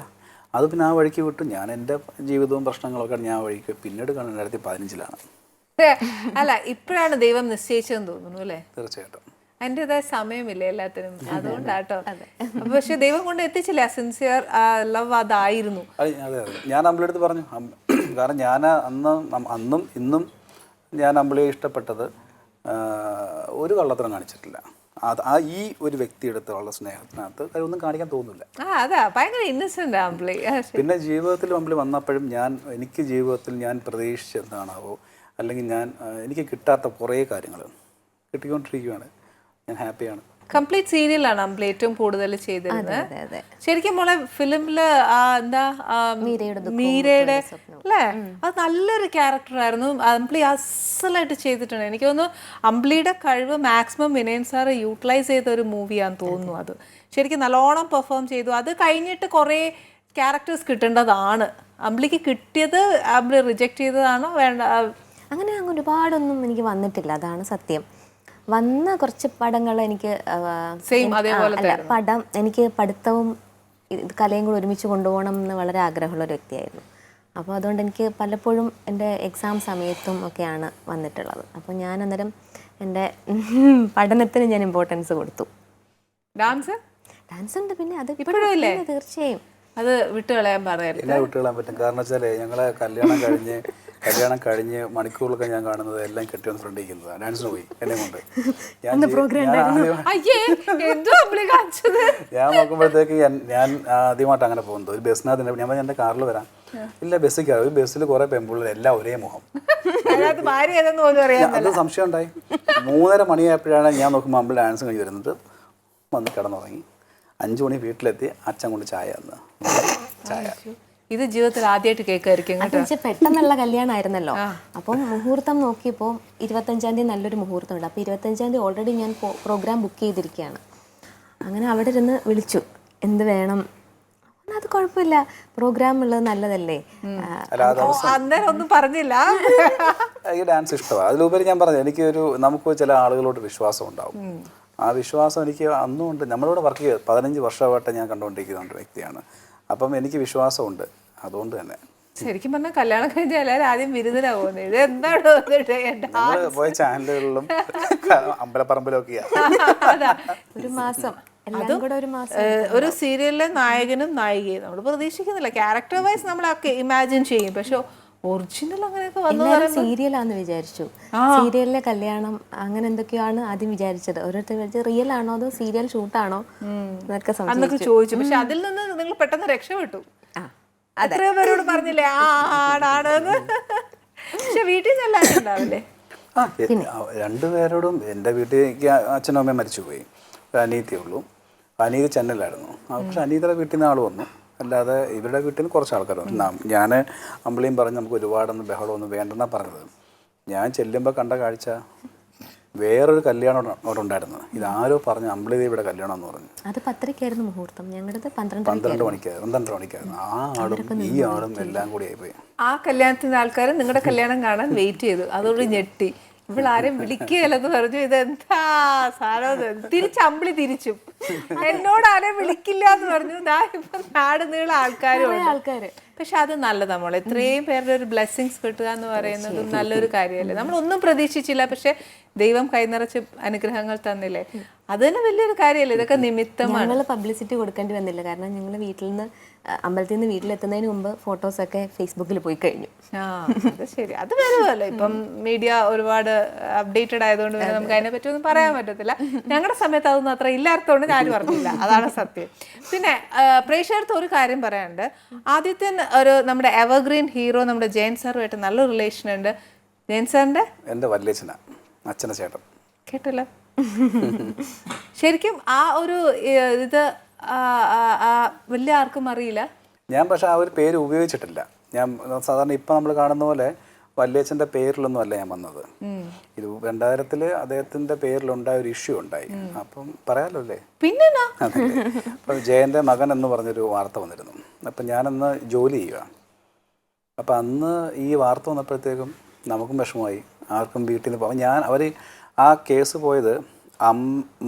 അത് പിന്നെ ആ വഴിക്ക് വിട്ടു. ഞാൻ എൻ്റെ ജീവിതവും പ്രശ്നങ്ങളൊക്കെ ഞാൻ വഴിക്ക് പിന്നീട് 2015 അല്ല, ഇപ്പോഴാണ് ദൈവം നിശ്ചയിച്ചതെന്ന് തോന്നുന്നു അല്ലേ? തീർച്ചയായിട്ടും അതിൻ്റെതായ സമയമില്ല എല്ലാത്തിനും, അതുകൊണ്ടാട്ടോ. പക്ഷെ ദൈവം കൊണ്ട് എത്തിച്ചില്ല, സിൻസിയർ ലവ് അതായിരുന്നു. അതെ. ഞാൻ അമ്പിളിയുടെ അടുത്ത് പറഞ്ഞു, കാരണം ഞാൻ അന്നും ഇന്നും ഞാൻ അമ്പിളിയെ ഇഷ്ടപ്പെട്ടത് ഒരു കള്ളത്തരം കാണിച്ചിട്ടില്ല. ഈ ഒരു വ്യക്തിയെടുത്തുള്ള സ്നേഹത്തിനകത്ത് ഒന്നും കാണിക്കാൻ തോന്നില്ല. പിന്നെ ജീവിതത്തിൽ അമ്പിളി വന്നപ്പോഴും എനിക്ക് ജീവിതത്തിൽ ഞാൻ പ്രതീക്ഷിച്ചെന്താണാവോ, അല്ലെങ്കിൽ എനിക്ക് കിട്ടാത്ത കുറേ കാര്യങ്ങൾ കിട്ടിക്കൊണ്ടിരിക്കുകയാണ്. ഞാൻ ഹാപ്പിയാണ്. കംപ്ലീറ്റ് സീരിയലാണ് അമ്പിളി ഏറ്റവും കൂടുതൽ ചെയ്തിരുന്നത്. ശരിക്കും മോളെ ഫിലിമില് മീരയുടെ അല്ലേ, അത് നല്ലൊരു ക്യാരക്ടറായിരുന്നു. അമ്പിളി അസലായിട്ട് ചെയ്തിട്ടുണ്ട്. എനിക്ക് തോന്നുന്നു അമ്പിളിയുടെ കഴിവ് മാക്സിമം വിനയൻ സാറ് യൂട്ടിലൈസ് ചെയ്ത ഒരു മൂവിയാന്ന് തോന്നുന്നു. അത് ശരിക്കും നല്ലോണം പെർഫോം ചെയ്തു. അത് കഴിഞ്ഞിട്ട് കുറേ ക്യാരക്ടേഴ്സ് കിട്ടേണ്ടതാണ്. അമ്പിളിക്ക് കിട്ടിയത് അമ്പിളി റിജക്റ്റ് ചെയ്തതാണോ വേണ്ട? അങ്ങനെ ഒരുപാടൊന്നും എനിക്ക് വന്നിട്ടില്ല, അതാണ് സത്യം. വന്ന കുറച്ച് പടങ്ങൾ എനിക്ക് പടം എനിക്ക് പഠിത്തവും കലയും കൂടെ ഒരുമിച്ച് കൊണ്ടുപോകണം എന്ന് വളരെ ആഗ്രഹമുള്ള ഒരു വ്യക്തിയായിരുന്നു. അപ്പോൾ അതുകൊണ്ട് എനിക്ക് പലപ്പോഴും എൻ്റെ എക്സാം സമയത്തും ഒക്കെയാണ് വന്നിട്ടുള്ളത്. അപ്പോൾ ഞാൻ അന്നേരം എൻ്റെ പഠനത്തിന് ഞാൻ ഇമ്പോർട്ടൻസ് കൊടുത്തു. ഡാൻസ് ഉണ്ട്, പിന്നെ അത് തീർച്ചയായും അത് വിട്ടുകളയാൻ പറയാം. വിട്ടുകളയാൻ പറ്റും. കാരണം വെച്ചാൽ ഞങ്ങളെ കല്യാണം കഴിഞ്ഞ് മണിക്കൂറിലൊക്കെ ഞാൻ കാണുന്നത് എല്ലാം കെട്ടിയാണ് ഫ്രണ്ടിരിക്കുന്നത്. ഡാൻസിന് പോയി എന്നെ കൊണ്ട്. ഞാൻ നോക്കുമ്പോഴത്തേക്ക് ഞാൻ ആദ്യമായിട്ട് അങ്ങനെ പോകുന്നത് ഒരു ബസ്സിനകത്ത്. ഞാൻ എൻ്റെ കാറിൽ വരാം, ഇല്ല ബസ്സിൽ കയറാം. ഒരു ബസ്സിൽ കുറെ പെൺപിള്ളേർ എല്ലാം ഒരേ മുഖം. അത് സംശയം ഉണ്ടായി. 3:30 മണിയായപ്പോഴാണ് ഞാൻ നോക്കുമ്പോൾ അമ്പിളി ഡാൻസ് കഴിഞ്ഞ് വരുന്നത്. വന്ന് കിടന്നുറങ്ങി. 5 മണി വീട്ടിലെത്തി. അച്ഛൻ കൊണ്ട് ചായ തന്നു. ചായ ഇത് ജീവിതത്തിൽ ആദ്യമായിട്ട് കേൾക്കായിരിക്കും. പെട്ടെന്നുള്ള കല്യാണമായിരുന്നല്ലോ. അപ്പം മുഹൂർത്തം നോക്കിയപ്പോൾ 25-ാം തീയതി നല്ലൊരു മുഹൂർത്തം ഉണ്ട്. അപ്പോൾ 25-ാം തീയതി ഓൾറെഡി ഞാൻ പ്രോഗ്രാം ബുക്ക് ചെയ്തിരിക്കുകയാണ്. അങ്ങനെ അവിടെ ഇരുന്ന് വിളിച്ചു, എന്ത് വേണം? അത് കുഴപ്പമില്ല, പ്രോഗ്രാം ഉള്ളത് നല്ലതല്ലേ. അന്നേരം ഒന്നും പറഞ്ഞില്ല. ഈ ഡാൻസ് ഇഷ്ടമാണ്. അതിലുപരി ഞാൻ പറഞ്ഞു, നമുക്ക് ചില ആളുകളോട് വിശ്വാസം ഉണ്ടാവും. ആ വിശ്വാസം എനിക്ക് അന്നും ഉണ്ട്. നമ്മളിവിടെ വർക്ക് ചെയ്ത് 15 വർഷമായിട്ട് ഞാൻ കണ്ടുകൊണ്ടിരിക്കുന്ന വ്യക്തിയാണ്. അപ്പം എനിക്ക് വിശ്വാസമുണ്ട്. അതുകൊണ്ട് തന്നെ ശരിക്കും പറഞ്ഞാൽ കല്യാണം കഴിഞ്ഞാൽ എല്ലാവരും ആദ്യം ബിരുദനാ പോകുന്നത്. ഇത് എന്താണ് പോയ ചാനലുകളിലും അമ്പലപ്പറമ്പിലും ഒക്കെയാണ്. ഒരു മാസം ഒരു സീരിയലിലെ നായകനും നായികയും നമ്മൾ പ്രതീക്ഷിക്കുന്നില്ല. ക്യാരക്ടർ വൈസ് നമ്മളൊക്കെ ഇമാജിൻ ചെയ്യും, പക്ഷെ ഒറിജിനൽ അങ്ങനെയൊക്കെ വന്നു. സീരിയലാന്ന് വിചാരിച്ചു. സീരിയലിലെ കല്യാണം അങ്ങനെ എന്തൊക്കെയാണ് ആദ്യം വിചാരിച്ചത്. ഓരോരുത്തർ റിയൽ ആണോ അതോ സീരിയൽ ഷൂട്ടാണോ എന്നൊക്കെ ചോദിച്ചു. പക്ഷെ അതിൽ നിന്ന് നിങ്ങൾ പെട്ടെന്ന് രക്ഷപ്പെട്ടു. എത്രയോ പേരോട് പറഞ്ഞില്ലേ ആണാണെന്ന്. പക്ഷെ വീട്ടിൽ നിന്ന് എല്ലാവരും ഉണ്ടാവില്ലേ? രണ്ടുപേരോടും. എൻ്റെ വീട്ടിലേക്ക് അച്ഛനും അമ്മയും മരിച്ചുപോയി. ഒരു അനിയത്തിയേ ഉള്ളൂ. അനിയത്തി ചെന്നൈയിലായിരുന്നു. പക്ഷെ അനിയത്തിയുടെ വീട്ടിൽ നിന്ന് ആൾ വന്നു. അല്ലാതെ ഇവരുടെ വീട്ടിൽ നിന്ന് കുറച്ച് ആൾക്കാർ വന്നു. ഞാൻ അമ്പിളിയും പറഞ്ഞ് നമുക്ക് ഒരുപാടൊന്നും ബഹളമൊന്നും വേണ്ടെന്നാണ് പറഞ്ഞത്. ഞാൻ ചെല്ലുമ്പോൾ കണ്ട കാഴ്ച വേറൊരു കല്യാണം അവിടെ ഉണ്ടായിരുന്നു. ഇതാരോ പറഞ്ഞു അമ്പിളി ഇവിടെ കല്യാണം എന്ന് പറഞ്ഞു. അത് 10:00-ക്കായിരുന്നു മുഹൂർത്തം. ഞങ്ങളുടെ 12 മണിക്കായിരുന്നു. ആ ആളും ഈ ആളും എല്ലാം കൂടി ആയിപ്പോയി. ആ കല്യാണത്തിന്റെ ആൾക്കാർ നിങ്ങളുടെ കല്യാണം കാണാൻ വെയിറ്റ് ചെയ്തു. അതോട് ഞെട്ടി. ഇവളാരെയും വിളിക്കുകയല്ലെന്ന് പറഞ്ഞു. ഇതെന്താ സാധനം, തിരിച്ചമ്പിളി തിരിച്ചും എന്നോട് ആരെയും വിളിക്കില്ല എന്ന് പറഞ്ഞു. ഇതാ ഇപ്പൊ നാട് നീള ആൾക്കാര്. പക്ഷെ അത് നല്ലതാ മോളെ, ഇത്രയും പേരുടെ ഒരു ബ്ലെസ്സിങ്സ് കിട്ടുക എന്ന് പറയുന്നതും നല്ലൊരു കാര്യമല്ലേ. നമ്മളൊന്നും പ്രതീക്ഷിച്ചില്ല, പക്ഷെ ദൈവം കൈനിറച്ച് അനുഗ്രഹങ്ങൾ തന്നില്ലേ, അത് തന്നെ വലിയൊരു കാര്യമല്ലേ. ഇതൊക്കെ നിമിത്തമാണ്. ഞങ്ങൾ പബ്ലിസിറ്റി കൊടുക്കേണ്ടി വന്നില്ല, കാരണം ഞങ്ങൾ വീട്ടിൽ നിന്ന് അമ്പലത്തിൽ നിന്ന് വീട്ടിലെത്തുന്നതിന് മുമ്പ് ഫോട്ടോസൊക്കെ ഫേസ്ബുക്കിൽ പോയി കഴിഞ്ഞു. അത് ശരി, അത് വരുമല്ലോ. ഇപ്പം മീഡിയ ഒരുപാട് അപ്ഡേറ്റഡ് ആയതുകൊണ്ട് പിന്നെ നമുക്ക് അതിനെ പറ്റി ഒന്നും പറയാൻ പറ്റത്തില്ല. ഞങ്ങളുടെ സമയത്ത് അതൊന്നും അത്ര ഇല്ലാത്തതുകൊണ്ട് ഞാൻ പറഞ്ഞില്ല, അതാണ് സത്യം. പിന്നെ പ്രേക്ഷകർക്ക് ഒരു കാര്യം പറയാനുണ്ട്. ആദ്യത്തെ ഒരു നമ്മുടെ എവർഗ്രീൻ ഹീറോ നമ്മുടെ ജയൻ സാറുമായിട്ട് നല്ല റിലേഷൻ ഉണ്ട്. ജയൻ സാറിന്റെ എൻ്റെ വല്യച്ഛനാ, അച്ഛൻ്റെ ചേട്ടൻ. കേട്ടല്ലോ. ശരിക്കും ആ ഒരു ഇത് വലിയ ആർക്കും അറിയില്ല. ഞാൻ പക്ഷെ ആ ഒരു പേര് ഉപയോഗിച്ചിട്ടില്ല. ഞാൻ സാധാരണ ഇപ്പം നമ്മൾ കാണുന്ന പോലെ വല്യച്ഛൻ്റെ പേരിലൊന്നും അല്ല ഞാൻ വന്നത്. ഇത് 2000 അദ്ദേഹത്തിൻ്റെ പേരിലുണ്ടായ ഒരു ഇഷ്യൂ ഉണ്ടായി. അപ്പം പറയാലോ അല്ലേ? പിന്നെ അപ്പം ജയൻ്റെ മകൻ എന്ന് പറഞ്ഞൊരു വാർത്ത വന്നിരുന്നു. അപ്പം ഞാനന്ന് ജോലി ചെയ്യുക. അപ്പം അന്ന് ഈ വാർത്ത വന്നപ്പോഴത്തേക്കും നമുക്കും വിഷമമായി, ആർക്കും വീട്ടിൽ നിന്ന് പോകാം. അവർ ആ കേസ് പോയത്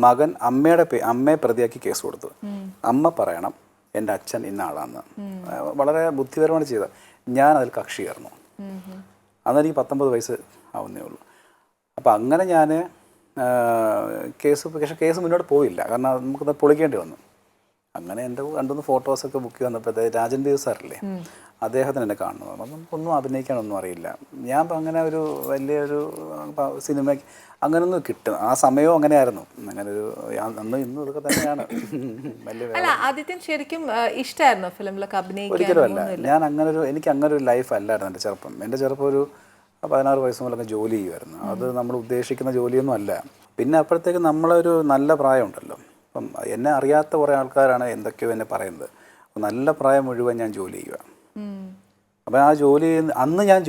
മകൻ അമ്മയെ പ്രതിയാക്കി കേസ് കൊടുത്തു. അമ്മ പറയണം എൻ്റെ അച്ഛൻ ഇന്ന ആളാന്ന്. വളരെ ബുദ്ധിപരമാണ് ചെയ്തത്. ഞാൻ അതിൽ കക്ഷിയായിരുന്നു. അന്ന് എനിക്ക് 19 വയസ്സ് ആവുന്നേ ഉള്ളൂ. അപ്പം അങ്ങനെ ഞാൻ കേസ് മുന്നോട്ട് പോയില്ല, കാരണം നമുക്കത് പൊളിക്കേണ്ടി വന്നു. അങ്ങനെ എൻ്റെ 2-3 ഫോട്ടോസൊക്കെ ബുക്ക് വന്നപ്പോഴത്തേക്ക് രാജൻ ദേവ് സാറില്ലേ, അദ്ദേഹത്തിന് എന്നെ കാണുന്നു. അപ്പം നമുക്കൊന്നും അഭിനയിക്കാനൊന്നും അറിയില്ല. ഞാൻ അങ്ങനെ ഒരു വലിയൊരു സിനിമയ്ക്ക് അങ്ങനെയൊന്നും കിട്ടും. ആ സമയവും അങ്ങനെയായിരുന്നു. അങ്ങനെ ഒരു അന്ന് ഇന്നും ഇതൊക്കെ തന്നെയാണ്. അല്ല, ആദ്യത്തെ ശരിക്കും ഇഷ്ടമായിരുന്നു ഫിലിമിലൊക്കെ അഭിനയിക്കാൻ? ഒരിക്കലുമല്ല. ഞാൻ എനിക്ക് അങ്ങനെ ഒരു ലൈഫ് അല്ലായിരുന്നു എൻ്റെ ചെറുപ്പം. എൻ്റെ ചെറുപ്പം ഒരു 16 വയസ്സ് മുതലൊക്കെ ജോലി ചെയ്യുമായിരുന്നു. അത് നമ്മൾ ഉദ്ദേശിക്കുന്ന ജോലിയൊന്നും അല്ല. പിന്നെ അപ്പോഴത്തേക്ക് നമ്മളൊരു നല്ല പ്രായമുണ്ടല്ലോ. അപ്പം എന്നെ അറിയാത്ത കുറേ ആൾക്കാരാണ് എന്തൊക്കെയോ എന്നെ പറയുന്നത്. നല്ല പ്രായം മുഴുവൻ ഞാൻ ജോലി ചെയ്യുക. അപ്പം ആ ജോലി അന്ന് ഞാൻ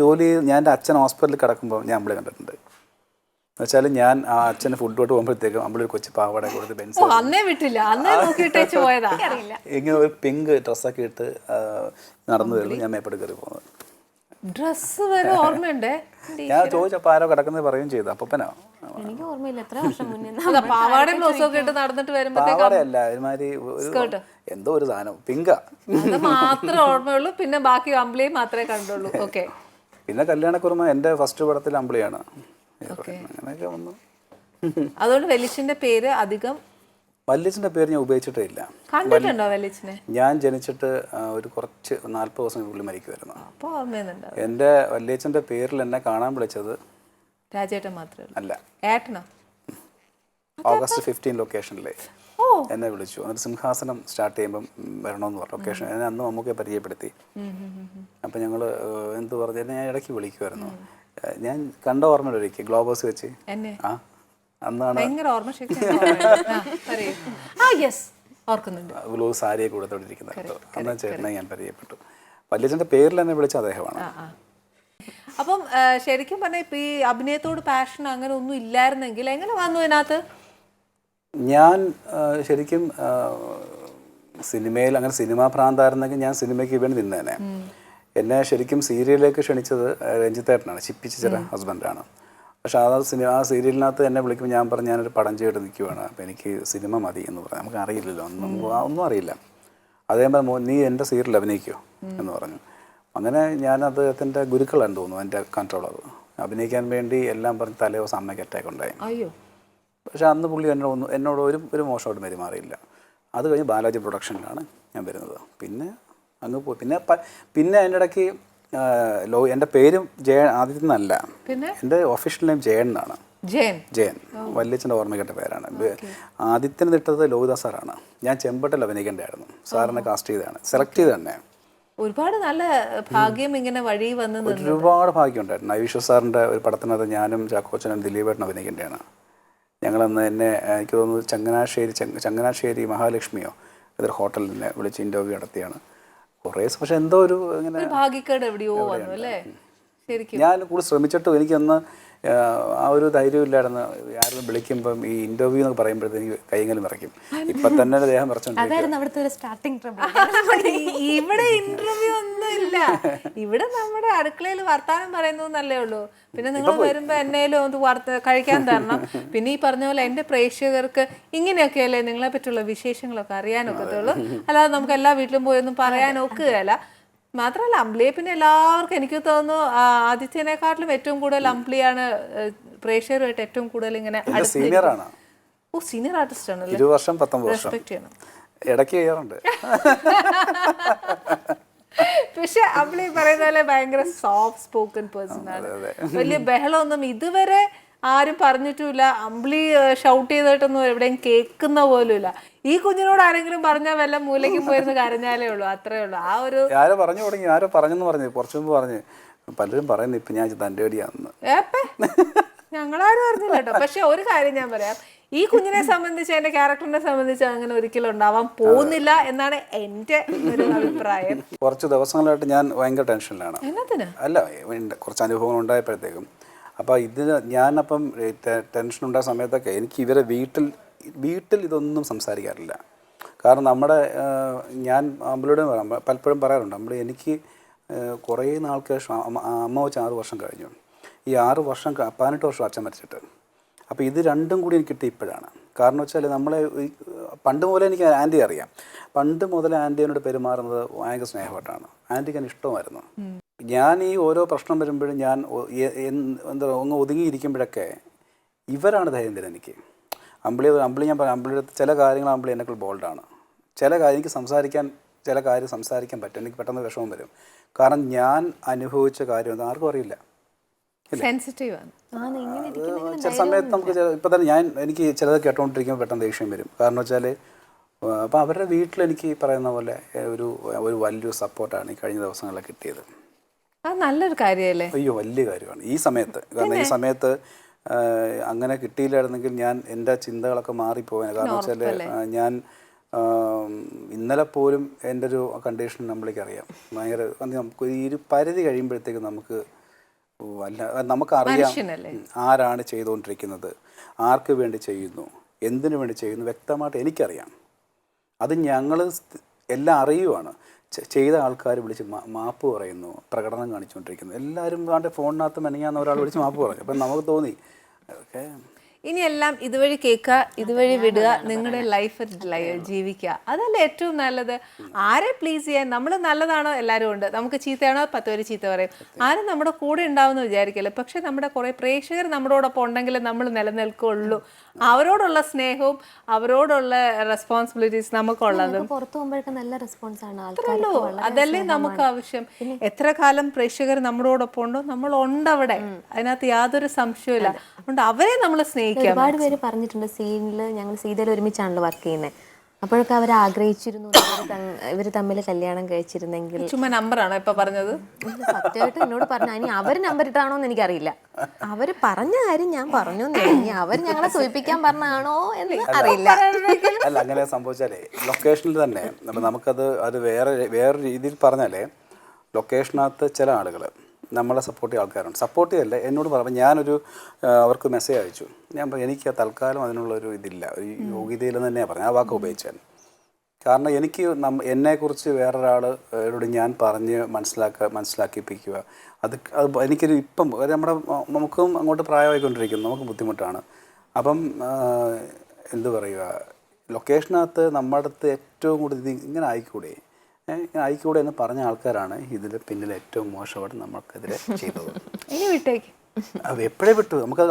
എൻ്റെ അച്ഛൻ ഹോസ്പിറ്റലിൽ കിടക്കുമ്പോൾ ഞാൻ അമ്പിളി കണ്ടിട്ടുണ്ട്. എന്നുവെച്ചാൽ ഞാൻ ആ അച്ഛന് ഫുഡ് കൊണ്ട് പോകുമ്പോഴത്തേക്കും അമ്പിളൊരു കൊച്ചു പാവാട കൊടുത്ത് ബെൻസ് ഇങ്ങനെ ഒരു പിങ്ക് ഡ്രസ്സൊക്കെ ഇട്ട് നടന്നു വരുമ്പോൾ ഞാൻ മേപ്പോട്ട് കയറി പോകുന്നത്. ഡ്രസ് വരെ ഓർമ്മയുണ്ട്. ഞാൻ ചോദിച്ചപ്പോൾ ആരോ കിടക്കുന്നത് പറയുകയും ചെയ്തു. അപ്പനോ എനിക്ക് ഓർമ്മയില്ല, എത്ര വർഷം മുന്നേ. പാവാടയും ബ്ലൗസൊക്കെ ഇട്ട് നടന്നിട്ട് പാവാടയല്ല, ഒരുമാതിരി എന്തോ ഒരു സാധനം പിങ്ക മാത്രമേ ഓർമ്മയുള്ളൂ. പിന്നെ ബാക്കി അമ്പിളിയെ മാത്രമേ കണ്ടുള്ളൂ. ഓക്കെ. പിന്നെ കല്യാണക്കുറുമ എൻ്റെ ഫസ്റ്റ് പടത്തിൽ അമ്പിളിയാണ്. അങ്ങനെയൊക്കെ വന്നു. അതുകൊണ്ട് വെല്ലിച്ചിന്റെ പേര് അധികം വല്യച്ഛൻ്റെ പേര് ഞാൻ ഉപയോഗിച്ചിട്ടേ ഇല്ല. കണ്ടിട്ടുണ്ടോ വെല്ലിച്ചിനെ? ഞാൻ ജനിച്ചിട്ട് ഒരു കുറച്ച് 40 ദിവസം പുള്ളി മരിക്കുമായിരുന്നു. അപ്പോൾ ഓർമ്മയുന്നുണ്ടോ? എൻ്റെ വല്യച്ഛൻ്റെ പേരിൽ എന്നെ കാണാൻ വിളിച്ചത് രാജേട്ടൻ മാത്രമേ അല്ല, ഏട്ടനോ? ഓഗസ്റ്റ് 15 ലൊക്കേഷനിലെ എന്നെ വിളിച്ചു. എന്നിട്ട് സിംഹാസനം സ്റ്റാർട്ട് ചെയ്യുമ്പം വരണമെന്ന് പറഞ്ഞു. ലൊക്കേഷൻ അന്ന് നമുക്ക് പരിചയപ്പെടുത്തി. അപ്പം ഞങ്ങൾ എന്ത് പറഞ്ഞു, എന്നെ ഞാൻ ഇടയ്ക്ക് വിളിക്കുമായിരുന്നു. ഞാൻ കണ്ട ഓർമ്മ ഒരിക്കൽ ഗ്ലോബോസ് വെച്ച് അന്നാണ് ഗ്ലോ സാരിയെ കൊടുത്തോണ്ടിരിക്കുന്നത്. അന്ന് ചേട്ടനെ ഞാൻ പരിചയപ്പെട്ടു. വല്യച്ഛൻ്റെ പേരിൽ എന്നെ വിളിച്ച അദ്ദേഹമാണ്. അപ്പം ശരിക്കും പറഞ്ഞാൽ ഇപ്പം ഈ അഭിനയത്തോട് പാഷൻ അങ്ങനെ ഒന്നും ഇല്ലായിരുന്നെങ്കിൽ എങ്ങനെ വന്നു ഇതിനകത്ത്? ഞാൻ ശരിക്കും സിനിമയിൽ അങ്ങനെ സിനിമാ ഭ്രാന്തായിരുന്നെങ്കിൽ ഞാൻ സിനിമയ്ക്ക് വേണ്ടി നിന്നേനെ. എന്നെ ശരിക്കും സീരിയലിലേക്ക് ക്ഷണിച്ചത് രഞ്ജിത്തേട്ടനാണ്, ചിപ്പിച്ചിച്ചിറ ഹസ്ബൻഡാണ്. പക്ഷേ ആ സീരിയലിനകത്ത് എന്നെ വിളിക്കുമ്പോൾ ഞാൻ പറഞ്ഞു ഞാനൊരു പടം ചെയ്തിട്ട് നിൽക്കുവാണ്, അപ്പോൾ എനിക്ക് സിനിമ മതി എന്ന് പറഞ്ഞു. നമുക്ക് അറിയില്ലല്ലോ, ഒന്നും അറിയില്ല. അതേപോലെ നീ എൻ്റെ സീരിയലിൽ അഭിനയിക്കുമോ എന്ന് പറഞ്ഞു. അങ്ങനെ ഞാൻ അദ്ദേഹത്തിൻ്റെ ഗുരുക്കളാണെന്ന് തോന്നുന്നു, എൻ്റെ കൺട്രോളർ. അഭിനയിക്കാൻ വേണ്ടി എല്ലാം പറഞ്ഞ് തലേ ദിവസം അമ്മയ്ക്ക് അറ്റാക്ക് ഉണ്ടായി. പക്ഷേ അന്ന് പുള്ളി എന്നോട് ഒരു മോശമായിട്ട് പെരുമാറിയില്ല. അത് കഴിഞ്ഞ് ബാലാജി പ്രൊഡക്ഷനിലാണ് ഞാൻ വരുന്നത്. പിന്നെ അങ്ങ് പോയി. പിന്നെ അതിൻ്റെ ഇടയ്ക്ക് എൻ്റെ പേരും ജയൻ ആദ്യത്തിൽ നിന്നല്ല, എൻ്റെ ഒഫീഷ്യൽ നെയിം ജയൻ എന്നാണ്. ജയൻ വല്യച്ഛൻ്റെ ഓർമ്മയ്ക്കേണ്ട പേരാണ്. ആദ്യത്തിന് ഇട്ടത് ലോഹിദാസ് സാറാണ്. ഞാൻ ചെമ്പട്ടിൽ അഭിനയിക്കേണ്ടതായിരുന്നു. സാറിനെ കാസ്റ്റ് ചെയ്തതാണ്, സെലക്ട് ചെയ്ത് തന്നെ. ഒരുപാട് നല്ല ഭാഗ്യം ഇങ്ങനെ വഴി വന്ന് ഒരുപാട് ഭാഗ്യം ഉണ്ടായിരുന്നു. ഐവിശ്വ സാറിൻ്റെ ഒരു പടത്തിനകത്ത് ഞാനും ചാക്കോച്ചനും ദിലീപേട്ടനും അഭിനയിക്കേണ്ടതാണ്. ഞങ്ങളന്ന് എനിക്ക് തോന്നുന്നു ചങ്ങനാശ്ശേരി മഹാലക്ഷ്മിയോ ഇതൊരു ഹോട്ടലിൽ തന്നെ വിളിച്ച് ഇൻ്റർവ്യൂ നടത്തിയാണ്. കുറേ പക്ഷെ എന്തോ ഒരു ഇങ്ങനെ ഭാഗ്യക്കേട് എവിടെയോ വന്നു അല്ലേ? ശരിക്കും ഞാൻ കൂടുതൽ ശ്രമിച്ചിട്ടും എനിക്കൊന്ന് ആ ഒരു ധൈര്യം ഇല്ലായിരുന്നു. ആരും വിളിക്കുമ്പം ഈ ഇന്റർവ്യൂ എന്നൊക്കെ പറയുമ്പോഴത്തേക്ക് കൈയെങ്കിലും നിറയ്ക്കും. ഇപ്പം തന്നെ ദേഹം നിറച്ചോണ്ടിരിക്കും. ഇവിടെ ഇന്റർവ്യൂ ഒന്ന് ഒന്നുമില്ല. ഇവിടെ നമ്മുടെ അടുക്കളയിൽ വർത്താനം പറയുന്നു എന്നല്ലേ ഉള്ളൂ. പിന്നെ നിങ്ങൾ വരുമ്പോ എന്നേലും ഒന്ന് കഴിക്കാൻ തരണം. പിന്നെ ഈ പറഞ്ഞ പോലെ എന്റെ പ്രേക്ഷകർക്ക് ഇങ്ങനെയൊക്കെയല്ലേ നിങ്ങളെ പറ്റിയുള്ള വിശേഷങ്ങളൊക്കെ അറിയാനൊക്കത്തുള്ളൂ. അല്ലാതെ നമുക്ക് എല്ലാ വീട്ടിലും പോയി ഒന്നും പറയാൻ ഒക്കുകയല്ല. മാത്രമല്ല അമ്പിളിയെ പിന്നെ എല്ലാവർക്കും എനിക്ക് തോന്നുന്നു ആദിത്യനെക്കാട്ടിലും ഏറ്റവും കൂടുതൽ അമ്പിളിയാണ് പ്രേക്ഷകരുമായിട്ട് ഏറ്റവും കൂടുതൽ ഇങ്ങനെ സീനിയറാണ്. ഓ, സീനിയർ ആർട്ടിസ്റ്റ് ആണല്ലേ. 20 വർഷം 19 വർഷം റെസ്പെക്ട് ചെയ്യണം. ഇടയ്ക്ക് ചെയ്യാറുണ്ട്. പക്ഷെ അമ്പിളി പറയുന്ന പോലെ ഭയങ്കര സോഫ്റ്റ് സ്പോക്കൺ പേഴ്സൺ ആണ്. വലിയ ബഹളമൊന്നും ഇതുവരെ ആരും പറഞ്ഞിട്ടുമില്ല. അമ്പിളി ഷൗട്ട് ചെയ്തിട്ടൊന്നും എവിടെയും കേൾക്കുന്ന പോലും ഇല്ല. ഈ കുഞ്ഞിനോട് ആരെങ്കിലും പറഞ്ഞാൽ വല്ല മൂലയ്ക്കും പോയിരുന്ന് കരഞ്ഞാലേ ഉള്ളൂ, അത്രേ ഉള്ളൂ. ആ ഒരു ആരോ പറഞ്ഞു തുടങ്ങി, ആരോ പറഞ്ഞെന്ന് പറഞ്ഞു, കുറച്ചു മുമ്പ് പറഞ്ഞു. പലരും പറയുന്നു ഇപ്പൊ ഞാൻ തൻ്റെ അടിയാണെന്ന്. ഞങ്ങളാരും അറിഞ്ഞില്ല കേട്ടോ. പക്ഷെ ഒരു കാര്യം ഞാൻ പറയാം, ഈ കുഞ്ഞിനെ സംബന്ധിച്ച് എന്റെ ക്യാരക്ടറിനെ സംബന്ധിച്ച് അങ്ങനെ ഒരിക്കലും ഉണ്ടാവാൻ പോകുന്നില്ല എന്നാണ് എന്റെ ഒരു അഭിപ്രായം. കുറച്ച് ദിവസങ്ങളായിട്ട് ഞാൻ ഭയങ്കര ടെൻഷനിലാണ്. എന്നതിന് അല്ല, കുറച്ച് അനുഭവങ്ങൾ ഉണ്ടായപ്പോഴത്തേക്കും. അപ്പോൾ ഇതിന് ഞാനപ്പം ടെൻഷൻ ഉണ്ടായ സമയത്തൊക്കെ എനിക്ക് ഇവരെ വീട്ടിൽ ഇതൊന്നും സംസാരിക്കാറില്ല. കാരണം നമ്മുടെ ഞാൻ അമ്പിളിയോട് പലപ്പോഴും പറയാറുണ്ട്, അമ്പിളി എനിക്ക് കുറേ നാൾക്ക് ശേഷം അമ്മ വെച്ച് 6 വർഷം കഴിഞ്ഞു. ഈ 6 വർഷം 18 വർഷം അച്ഛൻ മരിച്ചിട്ട്. അപ്പോൾ ഇത് രണ്ടും കൂടി എനിക്ക് കിട്ടി ഇപ്പോഴാണ്. കാരണം വെച്ചാൽ നമ്മളെ പണ്ട് മുതലേ എനിക്ക് ആൻറ്റി അറിയാം. പണ്ട് മുതൽ ആൻറ്റിയോട് പെരുമാറുന്നത് ഭയങ്കര സ്നേഹമായിട്ടാണ്. ആൻറ്റിക്ക് എന്നെ ഇഷ്ടമായിരുന്നു. ഞാൻ ഈ ഓരോ പ്രശ്നം വരുമ്പോഴും ഞാൻ എന്താ ഒന്ന് ഒതുങ്ങിയിരിക്കുമ്പോഴൊക്കെ ഇവരാണ് ധൈര്യം തരുന്നത് എനിക്ക്. അമ്പിളി ഞാൻ പറയാം, അമ്പിളിയുടെ ചില കാര്യങ്ങൾ അമ്പിളി എന്നെക്കുള്ള ബോൾഡാണ്. ചില കാര്യം എനിക്ക് സംസാരിക്കാൻ പറ്റും. എനിക്ക് പെട്ടെന്ന് വിഷമം വരും. കാരണം ഞാൻ അനുഭവിച്ച കാര്യം ആർക്കും അറിയില്ല. ചില സമയത്ത് നമുക്ക് ഇപ്പം തന്നെ എനിക്ക് ചിലത് കേട്ടോണ്ടിരിക്കുമ്പോൾ പെട്ടെന്ന് ദേഷ്യം വരും. കാരണം വെച്ചാൽ അപ്പോൾ അവരുടെ വീട്ടിലെനിക്ക് പറയുന്ന പോലെ ഒരു വലിയൊരു സപ്പോർട്ടാണ് ഈ കഴിഞ്ഞ ദിവസങ്ങളിൽ കിട്ടിയത്. നല്ലൊരു കാര്യമല്ലേ? അയ്യോ, വലിയ കാര്യമാണ് ഈ സമയത്ത്. കാരണം ഈ സമയത്ത് അങ്ങനെ കിട്ടിയില്ലായിരുന്നെങ്കിൽ ഞാൻ എൻ്റെ ചിന്തകളൊക്കെ മാറിപ്പോവാൻ. കാരണം വെച്ചാൽ ഞാൻ ഇന്നലെ പോലും എൻ്റെ ഒരു കണ്ടീഷൻ നമ്മളിക്കറിയാം. ഭയങ്കര നമുക്ക് ഈ ഒരു പരിധി കഴിയുമ്പോഴത്തേക്ക് നമുക്കറിയാം ആരാണ് ചെയ്തുകൊണ്ടിരിക്കുന്നത്, ആർക്ക് വേണ്ടി ചെയ്യുന്നു, എന്തിനു വേണ്ടി ചെയ്യുന്നു വ്യക്തമായിട്ട് എനിക്കറിയാം. അത് ഞങ്ങൾ എല്ലാം അറിയുവാണ്. ചെയ്ത ആൾക്കാർ വിളിച്ച് മാപ്പ് പറയുന്നു, പ്രകടനം കാണിച്ചുകൊണ്ടിരിക്കുന്നു. എല്ലാവരും അവൻ്റെ ഫോണിനകത്ത് മെനങ്ങാന്ന് ഒരാൾ വിളിച്ച് മാപ്പ് പറഞ്ഞു. അപ്പം നമുക്ക് തോന്നി ഓക്കെ, ഇനിയെല്ലാം ഇതുവഴി കേൾക്കുക, ഇതുവഴി വിടുക, നിങ്ങളുടെ ലൈഫ് ജീവിക്കുക. അതല്ലേ ഏറ്റവും നല്ലത്. ആരെ പ്ലീസ് ചെയ്യാൻ നമ്മൾ നല്ലതാണോ എല്ലാവരും ഉണ്ട്, നമുക്ക് ചീത്തയാണോ 10 പേര് ചീത്ത പറയും. ആരും നമ്മുടെ കൂടെ ഉണ്ടാവുമെന്ന് വിചാരിക്കില്ല. പക്ഷെ നമ്മുടെ കുറേ പ്രേക്ഷകർ നമ്മളോടൊപ്പം ഉണ്ടെങ്കിൽ നമ്മൾ നിലനിൽക്കുള്ളൂ. അവരോടുള്ള സ്നേഹവും അവരോടുള്ള റെസ്പോൺസിബിലിറ്റീസ് നമുക്കുള്ളതും പുറത്തു പോകുമ്പോഴൊക്കെ നല്ല റെസ്പോൺസ് ആണ്. അത്രയുള്ളൂ. അതല്ലേ നമുക്ക് ആവശ്യം. എത്ര കാലം പ്രേക്ഷകർ നമ്മളോടൊപ്പം ഉണ്ടോ നമ്മൾ ഉണ്ടവിടെ, അതിനകത്ത് യാതൊരു സംശയമില്ല. അതുകൊണ്ട് അവരെ നമ്മൾ സ്നേഹിക്കുക. ഒരുപാട് പേര് പറഞ്ഞിട്ടുണ്ട്, സീനിൽ ഞങ്ങൾ സീതയിൽ ഒരുമിച്ചാണല്ലോ വർക്ക് ചെയ്യുന്നത്. അപ്പോഴൊക്കെ അവർ ആഗ്രഹിച്ചിരുന്നു ഇവർ തമ്മിൽ കല്യാണം കഴിച്ചിരുന്നെങ്കിൽ. ചുമ്മാ നമ്പറാണോ ഇപ്പൊ പറഞ്ഞത്? സത്യമായിട്ട് എന്നോട് പറഞ്ഞു. ഇനി അവർ നമ്പർ ഇട്ടാണോ എന്ന് എനിക്കറിയില്ല. അവർ പറഞ്ഞ കാര്യം ഞാൻ പറഞ്ഞു. ഇനി അവർ ഞങ്ങളെ സൂചിപ്പിക്കാൻ പറഞ്ഞാണോ എന്ന് അറിയില്ല. അല്ല, അങ്ങനെ സംഭവിച്ചാലേ ലൊക്കേഷനിൽ തന്നെ നമുക്കത് വേറെ രീതിയിൽ പറഞ്ഞാലേ, ലൊക്കേഷനകത്ത് ചില ആളുകൾ നമ്മളെ സപ്പോർട്ട് ചെയ്യുന്ന ആൾക്കാരുണ്ട്. സപ്പോർട്ട് ചെയ്യല്ല, എന്നോട് പറഞ്ഞു. ഞാനൊരു അവർക്ക് മെസ്സേജ് അയച്ചു. ഞാൻ എനിക്ക് തൽക്കാലം അതിനുള്ളൊരു ഇതില്ല, ഒരു യോഗ്യതയിലെന്ന് തന്നെയാണ് പറഞ്ഞത്. ആ വാക്ക് ഉപയോഗിച്ചാൽ. കാരണം എനിക്ക് എന്നെക്കുറിച്ച് വേറൊരാളോട് ഞാൻ പറഞ്ഞ് മനസ്സിലാക്കിപ്പിക്കുക, അത് എനിക്കൊരു ഇപ്പം നമുക്കും അങ്ങോട്ട് പ്രായമായിക്കൊണ്ടിരിക്കുന്നു, നമുക്ക് ബുദ്ധിമുട്ടാണ്. അപ്പം എന്തു പറയുക, ലൊക്കേഷനകത്ത് നമ്മുടെ അടുത്ത് ഏറ്റവും കൂടുതൽ ഇങ്ങനെ ആയിക്കൂടെ എന്ന് പറഞ്ഞ ആൾക്കാരാണ് ഇതിൽ പിന്നിൽ ഏറ്റവും മോശമായിട്ട് നമുക്കെതിരെ ചെയ്തത്. ഇനി വിട്ടേക്ക്, അത് എപ്പോഴേ വിട്ടു. നമുക്ക്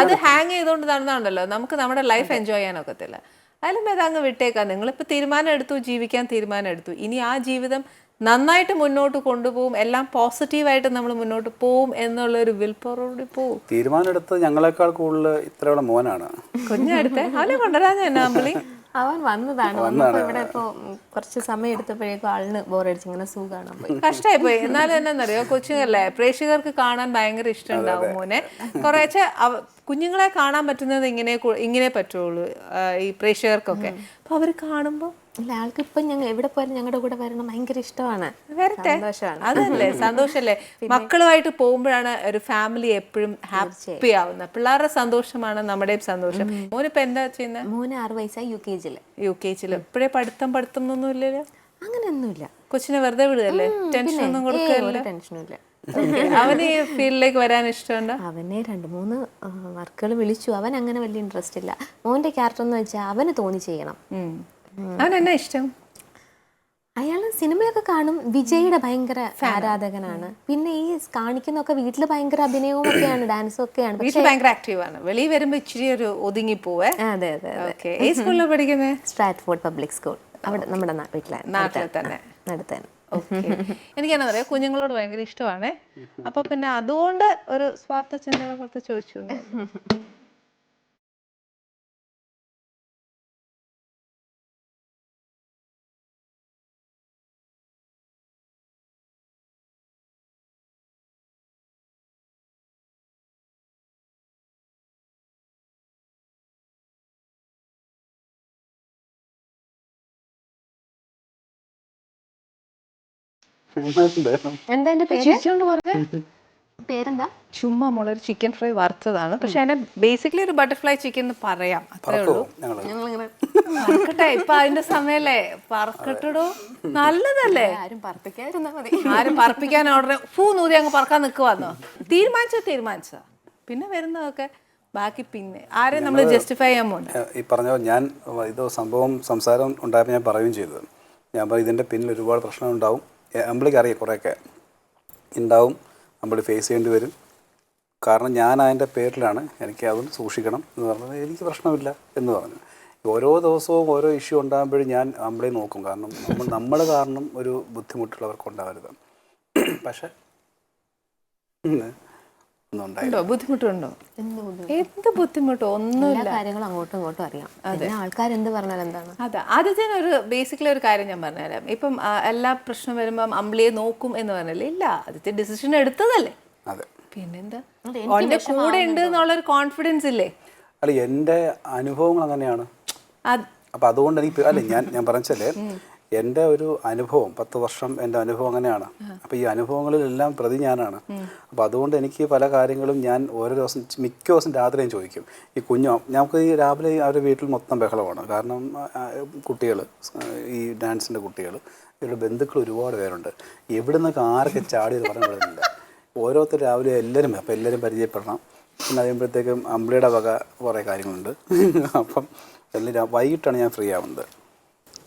അത് ഹാങ് ചെയ്തുകൊണ്ട് നടന്നാണല്ലോ നമുക്ക് നമ്മുടെ ലൈഫ് എൻജോയ് ചെയ്യാനൊക്കത്തില്ല. അതിലും അതങ്ങ് വിട്ടേക്കാം. നിങ്ങളിപ്പോൾ തീരുമാനം എടുത്തു, ജീവിക്കാൻ തീരുമാനം എടുത്തു. ഇനി ആ ജീവിതം നന്നായിട്ട് മുന്നോട്ട് കൊണ്ടുപോകും, എല്ലാം പോസിറ്റീവായിട്ട് നമ്മൾ മുന്നോട്ട് പോവും എന്നുള്ളൊരു വിൽ പവറോട് പോവും. തീരുമാനം എടുത്ത് ഞങ്ങളെക്കാൾ കൂടുതൽ ഇത്രയുള്ള മോനാണ് കുഞ്ഞെടുത്ത് അവനെ കൊണ്ടുവരാൻ തന്നെ അമ്പിളി. അവൻ വന്നതാണ്. ഇവിടെ ഇപ്പൊ കുറച്ച് സമയം എടുത്തപ്പോഴേക്കും ആളിന് ബോറടിച്ച് ഇങ്ങനെ സുഖമാണ്. കഷ്ടമായി പോയി. എന്നാലും എന്നറിയോ, കൊച്ചുങ്ങളല്ലേ, പ്രേക്ഷകർക്ക് കാണാൻ ഭയങ്കര ഇഷ്ടം ഉണ്ടാവും മോനെ. കുറേശ്ശെ കുഞ്ഞുങ്ങളെ കാണാൻ പറ്റുന്നത് ഇങ്ങനെ പറ്റുള്ളൂ ഈ പ്രേക്ഷകർക്കൊക്കെ. അപ്പൊ അവര് കാണുമ്പോ അല്ല, ആൾക്ക് ഇപ്പൊ ഞങ്ങൾ എവിടെ പോയാലും ഞങ്ങളുടെ കൂടെ വരണം ഭയങ്കര ഇഷ്ടമാണ്. വരട്ടെ, അതല്ലേ സന്തോഷല്ലേ. മക്കളുമായിട്ട് പോകുമ്പോഴാണ് ഒരു ഫാമിലി എപ്പോഴും ഹാപ്പി ആവുന്നത്. പിള്ളേരുടെ സന്തോഷമാണ് നമ്മുടെയും സന്തോഷം. മോനിപ്പോ എന്താ ചെയ്യുന്നത്? മോന് 6 വയസ്സായി, യു കെ ജിയില്. ഇപ്പോഴേ പഠിത്തം ഒന്നും ഇല്ലല്ലോ? അങ്ങനെയൊന്നുമില്ല. കൊച്ചിനെ വെറുതെ വിടുകയല്ലേ? ടെൻഷൻ ഒന്നും കൊടുക്കില്ല? ടെൻഷനും ഇല്ല. അവന് ഈ ഫീൽഡിലേക്ക് വരാൻ ഇഷ്ടമുണ്ടോ? അവനെ 2-3 വർക്കുകൾ വിളിച്ചു. അവൻ അങ്ങനെ വലിയ ഇൻട്രസ്റ്റ് ഇല്ല. മോന്റെ ക്യാരക്ടർ എന്ന് വെച്ചാൽ അവന് തോന്നി ചെയ്യണം. അവൻ എന്നാ ഇഷ്ടം? അയാൾ സിനിമയൊക്കെ കാണും. വിജയുടെ ഭയങ്കര ആരാധകനാണ്. പിന്നെ ഈ കാണിക്കുന്നൊക്കെ വീട്ടിൽ ഭയങ്കര അഭിനയവും ഒക്കെയാണ്, ഡാൻസും ഒക്കെയാണ്. വീട്ടിൽ ഭയങ്കര ആക്റ്റീവ് ആണ്. വെളിയിൽ വരുമ്പോ ഇച്ചിരി ഒരു ഒതുങ്ങി പോവേ. അതെ അതെ. ഏത് സ്കൂളിലാണ് പഠിക്കുന്നത്? Stratford public school. അവിടെ നമ്മുടെ വീട്ടിലെ നാട്ടിൽ തന്നെ. അടുത്തന്നെ. എനിക്കെന്നാ പറയാ, കുഞ്ഞുങ്ങളോട് ഭയങ്കര ഇഷ്ടമാണ്. അപ്പൊ പിന്നെ അതുകൊണ്ട് ഒരു സ്വാർത്ഥ ചിന്തകളെ കുറിച്ച് ചോദിച്ചു. എന്താ എന്റെ പേരെന്താ? ചുമ്മാ മോളൊരു ചിക്കൻ ഫ്രൈ വറുത്തതാണ്. പക്ഷെ അതിനെ ബേസിക്കലി ഒരു ബട്ടർഫ്ലൈ ചിക്കൻ എന്ന് പറയാം. അത്രേ ഉള്ളൂ. പറക്കട്ടെ, ഇപ്പൊ അതിന്റെ സമയല്ലേ? പറക്കട്ടോ, നല്ലതല്ലേ? ആരും പറപ്പിക്കാതിരുന്നാ മതി. ആരും പറപ്പിക്കാൻ ഓർഡർ നൂതി അങ്ങ് പറക്കാൻ നിൽക്കുവാന്നോ? തീരുമാനിച്ച പിന്നെ വരുന്നതൊക്കെ ബാക്കി. പിന്നെ ആരെയും നമ്മൾ ജസ്റ്റിഫൈ ചെയ്യാൻ പോകണ്ട. ഈ പറഞ്ഞ ഞാൻ ഇത് സംസാരം ഉണ്ടായപ്പോൾ ഞാൻ പറയുകയും ചെയ്തത്. ഞാൻ പറയും ഇതിൻ്റെ പിന്നിൽ ഒരുപാട് പ്രശ്നം ഉണ്ടാവും. അമ്പിളിക്ക് അറിയാം, കുറേയൊക്കെ ഉണ്ടാവും. അമ്പിളി ഫേസ് ചെയ്യേണ്ടി വരും. കാരണം ഞാൻ അതിൻ്റെ പേരിലാണ്, എനിക്ക് അതൊന്ന് സൂക്ഷിക്കണം എന്ന് പറഞ്ഞത്. എനിക്ക് പ്രശ്നമില്ല എന്ന് പറഞ്ഞു. ഓരോ ദിവസവും ഓരോ ഇഷ്യൂ ഉണ്ടാകുമ്പോഴും ഞാൻ അമ്പിളി നോക്കും. കാരണം നമ്മൾ കാരണം ഒരു ബുദ്ധിമുട്ടുള്ളവർക്ക് ഉണ്ടാവരുത്. പക്ഷെ ബുദ്ധിമുട്ടുണ്ടോ? എന്ത് ബുദ്ധിമുട്ടോ? ഒന്നുമില്ല. കാര്യങ്ങൾ അങ്ങോട്ടും ഇങ്ങോട്ടും അറിയാം. ആൾക്കാരെന്ത് പറഞ്ഞാൽ എന്താണ്? അതെ, ആദ്യത്തേന് ഒരു ബേസിക്കലി ഒരു കാര്യം ഞാൻ പറഞ്ഞുതരാം. ഇപ്പം എല്ലാ പ്രശ്നം വരുമ്പം അമ്പിളിയെ നോക്കും എന്ന് പറഞ്ഞല്ലേ? ഇല്ല, ആദ്യത്തെ ഡിസിഷൻ എടുത്തതല്ലേ? പിന്നെന്താ, അവന്റെ കൂടെ ഉണ്ട് എന്നുള്ളൊരു കോൺഫിഡൻസ് ഇല്ലേ? അല്ല, എൻ്റെ അനുഭവങ്ങൾ അങ്ങനെയാണ്. അപ്പം അതുകൊണ്ട് എനിക്ക് അല്ല, ഞാൻ പറഞ്ഞാലേ എൻ്റെ ഒരു അനുഭവം 10 വർഷം എൻ്റെ അനുഭവം അങ്ങനെയാണ്. അപ്പോൾ ഈ അനുഭവങ്ങളിലെല്ലാം പ്രതി ഞാനാണ്. അപ്പോൾ അതുകൊണ്ട് എനിക്ക് പല കാര്യങ്ങളും ഞാൻ ഓരോ ദിവസം മിക്ക ദിവസം രാത്രിയും ചോദിക്കും. ഈ ഞങ്ങൾക്ക് ഈ രാവിലെ അവരുടെ വീട്ടിൽ മൊത്തം ബഹളമാണ്. കാരണം കുട്ടികൾ, ഈ ഡാൻസിൻ്റെ കുട്ടികൾ, ഇവരുടെ ബന്ധുക്കൾ ഒരുപാട് പേരുണ്ട്. എവിടെ നിന്നൊക്കെ ആരൊക്കെ ചാടിയത് പറഞ്ഞു വിടുന്നുണ്ട്. ഓരോരുത്തർ രാവിലെ എല്ലാവരും, അപ്പോൾ എല്ലാവരും പരിചയപ്പെടണം. പിന്നെ കഴിയുമ്പോഴത്തേക്കും അമ്പിളിയുടെ വക കുറേ കാര്യങ്ങളുണ്ട്. അപ്പം എല്ലാം വൈകിട്ടാണ് ഞാൻ ഫ്രീ ആവുന്നത്.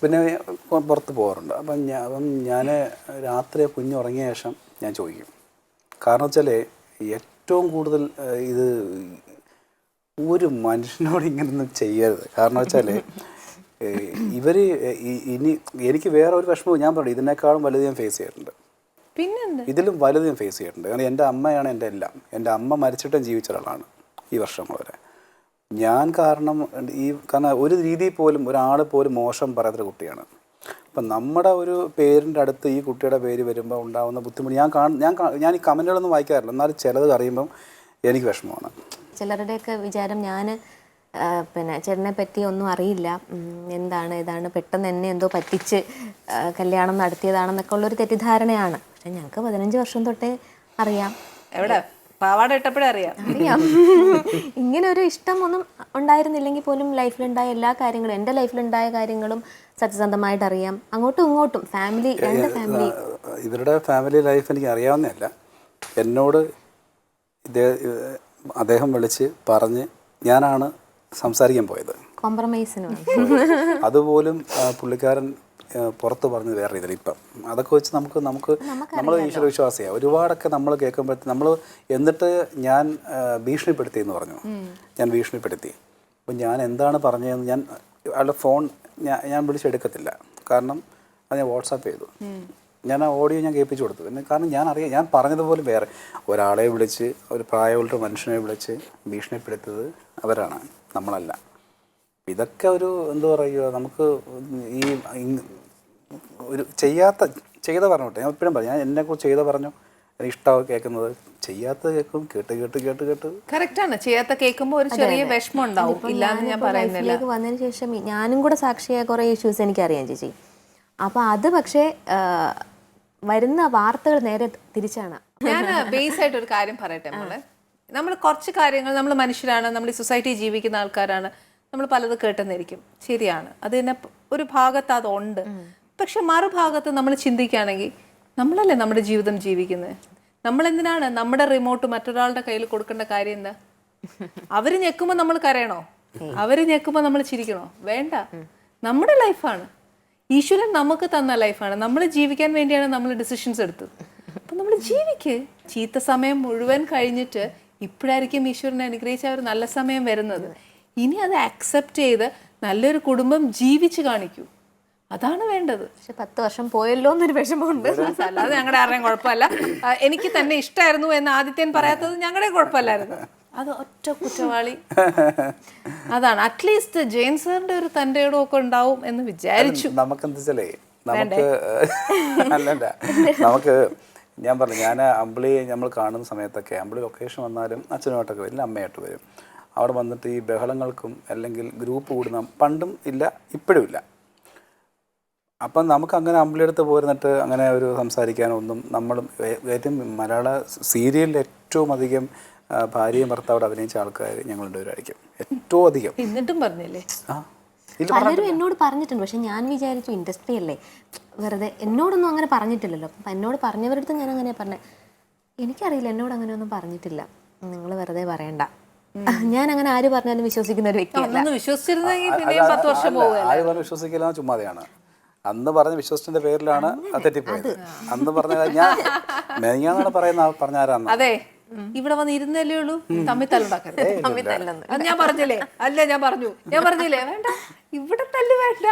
പിന്നെ പുറത്ത് പോകാറുണ്ട്. അപ്പം ഞാൻ രാത്രി കുഞ്ഞ് ഉറങ്ങിയ ശേഷം ഞാൻ ചോദിക്കും. കാരണം വെച്ചാൽ ഏറ്റവും കൂടുതൽ ഇത് ഒരു മനുഷ്യനോട് ഇങ്ങനൊന്നും ചെയ്യരുത്. കാരണം വെച്ചാൽ ഇവർ ഇനി എനിക്ക് വേറെ ഒരു വിഷമവും ഞാൻ പറയും, ഇതിനേക്കാളും വലുത് ഞാൻ ഫേസ് ചെയ്തിട്ടുണ്ട്. പിന്നെ ഇതിലും വലുത് ഞാൻ ഫേസ് ചെയ്തിട്ടുണ്ട്. കാരണം എൻ്റെ അമ്മയാണ് എൻ്റെ എല്ലാം. എൻ്റെ അമ്മ മരിച്ചിട്ടും ജീവിച്ച ഒരാളാണ് ഈ വർഷങ്ങൾ വരെ. ഞാൻ കാരണം ഒരു രീതിയിൽ പോലും ഒരാൾ പോലും മോശം പറയാത്തൊരു കുട്ടിയാണ്. അപ്പം നമ്മുടെ ഒരു പേരിൻ്റെ അടുത്ത് ഈ കുട്ടിയുടെ പേര് വരുമ്പോൾ ഉണ്ടാകുന്ന ബുദ്ധിമുട്ട് ഞാൻ ഈ കമൻറ്റുകളൊന്നും വായിക്കാറില്ല. എന്നാലും ചിലത് അറിയുമ്പം എനിക്ക് വിഷമമാണ്. ചിലരുടെയൊക്കെ വിചാരം ഞാൻ പിന്നെ ചേട്ടനെ പറ്റി ഒന്നും അറിയില്ല, ഇതാണ് പെട്ടെന്ന് എന്നെ എന്തോ പറ്റിച്ച് കല്യാണം നടത്തിയതാണെന്നൊക്കെ ഉള്ളൊരു തെറ്റിദ്ധാരണയാണ്. പക്ഷെ ഞങ്ങൾക്ക് 15 വർഷം തൊട്ടേ അറിയാം. എവിടെ പാവാട ഇട്ടപ്പോഴേ അറിയാം. ഇങ്ങനെ ഒരു ഇഷ്ടം ഒന്നും ഉണ്ടായിരുന്നില്ലെങ്കിൽ പോലും ലൈഫിലുണ്ടായ എല്ലാ കാര്യങ്ങളും, എൻ്റെ ലൈഫിലുണ്ടായ കാര്യങ്ങളും സത്യസന്ധമായിട്ട് അറിയാം. അങ്ങോട്ടും ഇങ്ങോട്ടും ഫാമിലി, രണ്ട് ഫാമിലി, ഇവരുടെ ഫാമിലി ലൈഫ് എനിക്ക് അറിയാവുന്നതല്ല. എന്നോട് അദ്ദേഹം വിളിച്ച് പറഞ്ഞ് ഞാനാണ് സംസാരിക്കാൻ പോയത്. കോംപ്രമൈസിന് അതുപോലും പുള്ളിക്കാരൻ പുറത്ത് പറഞ്ഞത് വേറെ രീതിയിൽ. ഇപ്പം അതൊക്കെ വെച്ച് നമ്മൾ ഈശ്വര വിശ്വാസിയാണ്. ഒരുപാടൊക്കെ നമ്മൾ കേൾക്കുമ്പോഴത്തേക്ക് നമ്മൾ എന്നിട്ട് ഞാൻ ഭീഷണിപ്പെടുത്തി എന്ന് പറഞ്ഞു. ഞാൻ ഭീഷണിപ്പെടുത്തി. അപ്പം ഞാൻ എന്താണ് പറഞ്ഞതെന്ന് ഞാൻ അയാളുടെ ഫോൺ ഞാൻ വിളിച്ചെടുക്കത്തില്ല. കാരണം അത് ഞാൻ വാട്സാപ്പ് ചെയ്തു. ഞാൻ ആ ഓഡിയോ ഞാൻ കേൾപ്പിച്ചു കൊടുത്തു. പിന്നെ കാരണം ഞാൻ പറഞ്ഞതുപോലെ വേറെ ഒരാളെ വിളിച്ച്, ഒരു പ്രായമുള്ള മനുഷ്യനെ വിളിച്ച് ഭീഷണിപ്പെടുത്തത് അവരാണ്, നമ്മളല്ല. ഇതൊക്കെ ഒരു എന്താ പറയുക, നമുക്ക് ഈ ഒരു ചെയ്ത പറഞ്ഞോട്ടെ. ഞാൻ എപ്പോഴും പറഞ്ഞു, ഞാൻ എന്നെക്കുറിച്ച് ചെയ്ത പറഞ്ഞു, എനിക്ക് ഇഷ്ടമാണ് കേൾക്കുന്നത്. ചെയ്യാത്ത കേൾക്കും, കേട്ട് കറക്റ്റാണ്. ചെയ്യാത്ത കേൾക്കുമ്പോൾ ഒരു ചെറിയ വിഷമം ഉണ്ടാവും. ഇല്ലാന്ന് ഞാൻ പറയുന്നില്ല. വന്നതിന് ശേഷം ഞാനും കൂടെ സാക്ഷിയായ കുറേ ഇഷ്യൂസ് എനിക്കറിയാം ചേച്ചി. അപ്പോൾ അത് പക്ഷേ വരുന്ന വാർത്തകൾ നേരെ തിരിച്ചാണ്. ഞാൻ ബേസ് ആയിട്ട് ഒരു കാര്യം പറയട്ടെ. നമ്മൾ കുറച്ച് കാര്യങ്ങൾ, നമ്മൾ മനുഷ്യരാണ്, നമ്മൾ ഈ സൊസൈറ്റി ജീവിക്കുന്ന ആൾക്കാരാണ്, നമ്മൾ പലത് കേട്ടെന്നിരിക്കും. ശരിയാണ്, അത് തന്നെ ഒരു ഭാഗത്ത് അതുണ്ട്. പക്ഷെ മറുഭാഗത്ത് നമ്മൾ ചിന്തിക്കുകയാണെങ്കിൽ നമ്മളല്ലേ നമ്മുടെ ജീവിതം ജീവിക്കുന്നത്. നമ്മളെന്തിനാണ് നമ്മുടെ റിമോട്ട് മറ്റൊരാളുടെ കയ്യിൽ കൊടുക്കേണ്ട കാര്യം എന്താ? അവര് ഞെക്കുമ്പോൾ നമ്മൾ കരയണോ? അവര് ഞെക്കുമ്പോൾ നമ്മൾ ചിരിക്കണോ? വേണ്ട. നമ്മുടെ ലൈഫാണ്, ഈശ്വരൻ നമുക്ക് തന്ന ലൈഫാണ്. നമ്മൾ ജീവിക്കാൻ വേണ്ടിയാണ് നമ്മൾ ഡിസിഷൻസ് എടുത്തത്. അപ്പം നമ്മൾ ജീവിക്ക്. ചീത്ത സമയം മുഴുവൻ കഴിഞ്ഞിട്ട് ഇപ്പോഴായിരിക്കും ഈശ്വരനെ അനുഗ്രഹിച്ച ഒരു നല്ല സമയം വരുന്നത്. ഇനി അത് അക്സെപ്റ്റ് ചെയ്ത് നല്ലൊരു കുടുംബം ജീവിച്ച് കാണിക്കൂ. അതാണ് വേണ്ടത്. പക്ഷെ 10 വർഷം പോയല്ലോ എന്നൊരു വിഷമമുണ്ട്. അല്ലാതെ ഞങ്ങളുടെ ആരുടെയും കുഴപ്പമല്ല. എനിക്ക് തന്നെ ഇഷ്ടമായിരുന്നു എന്ന് ആദിത്യൻ പറയാത്തത് ഞങ്ങളുടെ കുഴപ്പമല്ലായിരുന്നു. അത് ഒറ്റ കുറ്റവാളി. അതാണ് അറ്റ്ലീസ്റ്റ് ജെയിൻ സാറിന്റെ ഒരു തൻ്റെ ഇടമൊക്കെ ഉണ്ടാവും എന്ന് വിചാരിച്ചു. നമുക്കെന്താ വെച്ചാലേ നമുക്ക് അല്ലല്ല നമുക്ക് ഞാൻ പറഞ്ഞു, ഞാൻ അമ്പിളി നമ്മൾ കാണുന്ന സമയത്തൊക്കെ അമ്പിളി ലൊക്കേഷൻ വന്നാലും അച്ഛനുമായിട്ടൊക്കെ വരും, അമ്മയായിട്ട് വരും. അവിടെ വന്നിട്ട് ഈ ബഹളങ്ങൾക്കും അല്ലെങ്കിൽ ഗ്രൂപ്പ് കൂടുന്ന പണ്ടും ഇല്ല ഇപ്പോഴും ഇല്ല. അപ്പം നമുക്ക് അങ്ങനെ അമ്പിളിയെടുത്ത് പോരുന്നിട്ട് അങ്ങനെ ഒരു സംസാരിക്കാനൊന്നും നമ്മളും ഏറ്റവും മലയാള സീരിയലിൽ ഏറ്റവും അധികം ഭാര്യയും ഭർത്താവോട് അഭിനയിച്ച ആൾക്കാർ ഞങ്ങളുടെ പേരായിരിക്കും ഏറ്റവും അധികം. എന്നിട്ടും പറഞ്ഞില്ലേ? പലരും എന്നോട് പറഞ്ഞിട്ടുണ്ട്. പക്ഷെ ഞാൻ വിചാരിച്ചു ഇൻഡസ്ട്രി അല്ലേ, വെറുതെ എന്നോടൊന്നും അങ്ങനെ പറഞ്ഞിട്ടില്ലല്ലോ. അപ്പം എന്നോട് പറഞ്ഞവരടുത്ത് ഞാൻ അങ്ങനെ പറഞ്ഞത്. എനിക്കറിയില്ല, എന്നോട് അങ്ങനെയൊന്നും പറഞ്ഞിട്ടില്ല. നിങ്ങൾ വെറുതെ പറയണ്ട. ഞാൻ അങ്ങനെ ആര് പറഞ്ഞാലും വിശ്വസിക്കുന്ന ഒരു വ്യക്തിയല്ല. ആര് പറഞ്ഞ് വിശ്വസിക്കില്ല ചുമ്മാതെയാണ്. അന്ന് പറഞ്ഞ വിശ്വസിച്ചതിന്റെ പേരിലാണ് തെറ്റിപ്പോയത്. അന്ന് പറഞ്ഞ ഞാൻ പറഞ്ഞ ആരാന്ന്. അതെ, ഇവിടെ വന്ന് ഇരുന്നല്ലേ ഉള്ളൂ, തമ്മിൽ തല്ലുണ്ടാക്കരുത്. അത് ഞാൻ പറഞ്ഞില്ലേ? അല്ല ഞാൻ പറഞ്ഞില്ലേ? വേണ്ട, ഇവിടെ തല്ല് വേണ്ട.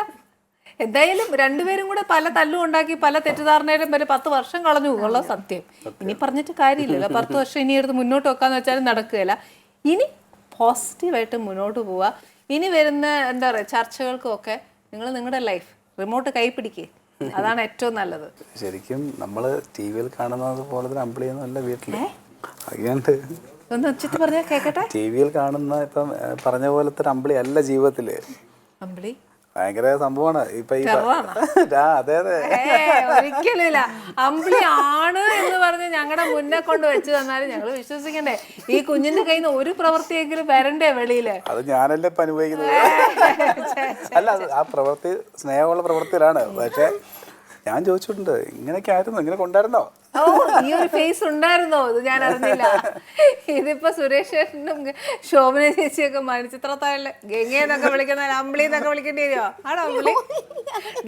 എന്തായാലും രണ്ടുപേരും കൂടെ പല തല്ലും ഉണ്ടാക്കി പല തെറ്റിദ്ധാരണയിലും വരെ 10 വർഷം കളഞ്ഞു ഉള്ള സത്യം. ഇനി പറഞ്ഞിട്ട് കാര്യമില്ലല്ലോ. 10 വർഷം ഇനി എടുത്ത് മുന്നോട്ട് വെക്കാന്ന് വെച്ചാലും നടക്കുകയില്ല. ഇനി പോസിറ്റീവായിട്ട് മുന്നോട്ട് പോവുക. ഇനി വരുന്ന എന്താ പറയുക ചർച്ചകൾക്കും ഒക്കെ നിങ്ങൾ നിങ്ങളുടെ ലൈഫ് റിമോട്ട് കൈ പിടിക്കേ. അതാണ് ഏറ്റവും നല്ലത്. ശരിക്കും നമ്മള് ടി വിയിൽ കാണുന്നത് പോലെ തന്നെ അമ്പിളിയൊന്നും അല്ല വീട്ടില്. അറിയാണ്ട് ഒന്ന് ഉച്ചത്തിൽ പറഞ്ഞാൽ കേക്കട്ടെ. ടി വിയിൽ കാണുന്ന ഇപ്പം പറഞ്ഞ പോലത്തെ അമ്പിളി അല്ല ജീവിതത്തില്. അമ്പിളി ഭയങ്കര സംഭവമാണ് ഇപ്പൊ ഈ അതെ അതെ ഒരിക്കലില്ല. അമ്പിളി ആണ് എന്ന് പറഞ്ഞ് ഞങ്ങളുടെ മുന്നേ കൊണ്ട് വെച്ച് തന്നാലും ഞങ്ങൾ വിശ്വസിക്കണ്ടേ? ഈ കുഞ്ഞിന്റെ കയ്യിൽ നിന്ന് ഒരു പ്രവൃത്തിയെങ്കിലും വരണ്ടേ വെളിയില്? അത് ഞാനല്ലേ ഇപ്പൊ അനുഭവിക്കുന്നത്. അല്ല, ആ പ്രവൃത്തി സ്നേഹമുള്ള പ്രവൃത്തിയിലാണ്. പക്ഷെ ഞാൻ ചോദിച്ചിട്ടുണ്ട്, ഇങ്ങനെയൊക്കെ ആയിരുന്നു, ഇങ്ങനെ കൊണ്ടായിരുന്നോ? ഓ, ഈ ഒരു ഫേസ് ഉണ്ടായിരുന്നോ? ഇത് ഞാൻ അറിഞ്ഞില്ല. ഇതിപ്പോ സുരേഷ് ചേട്ടനും ശോഭന ചേച്ചിയൊക്കെ മണിച്ചിത്രത്താഴ് ഗംഗയെന്നൊക്കെ വിളിക്കുന്ന അമ്പിളി എന്നൊക്കെ വിളിക്കേണ്ടി വരുമോ? ആണോ അമ്പിളി?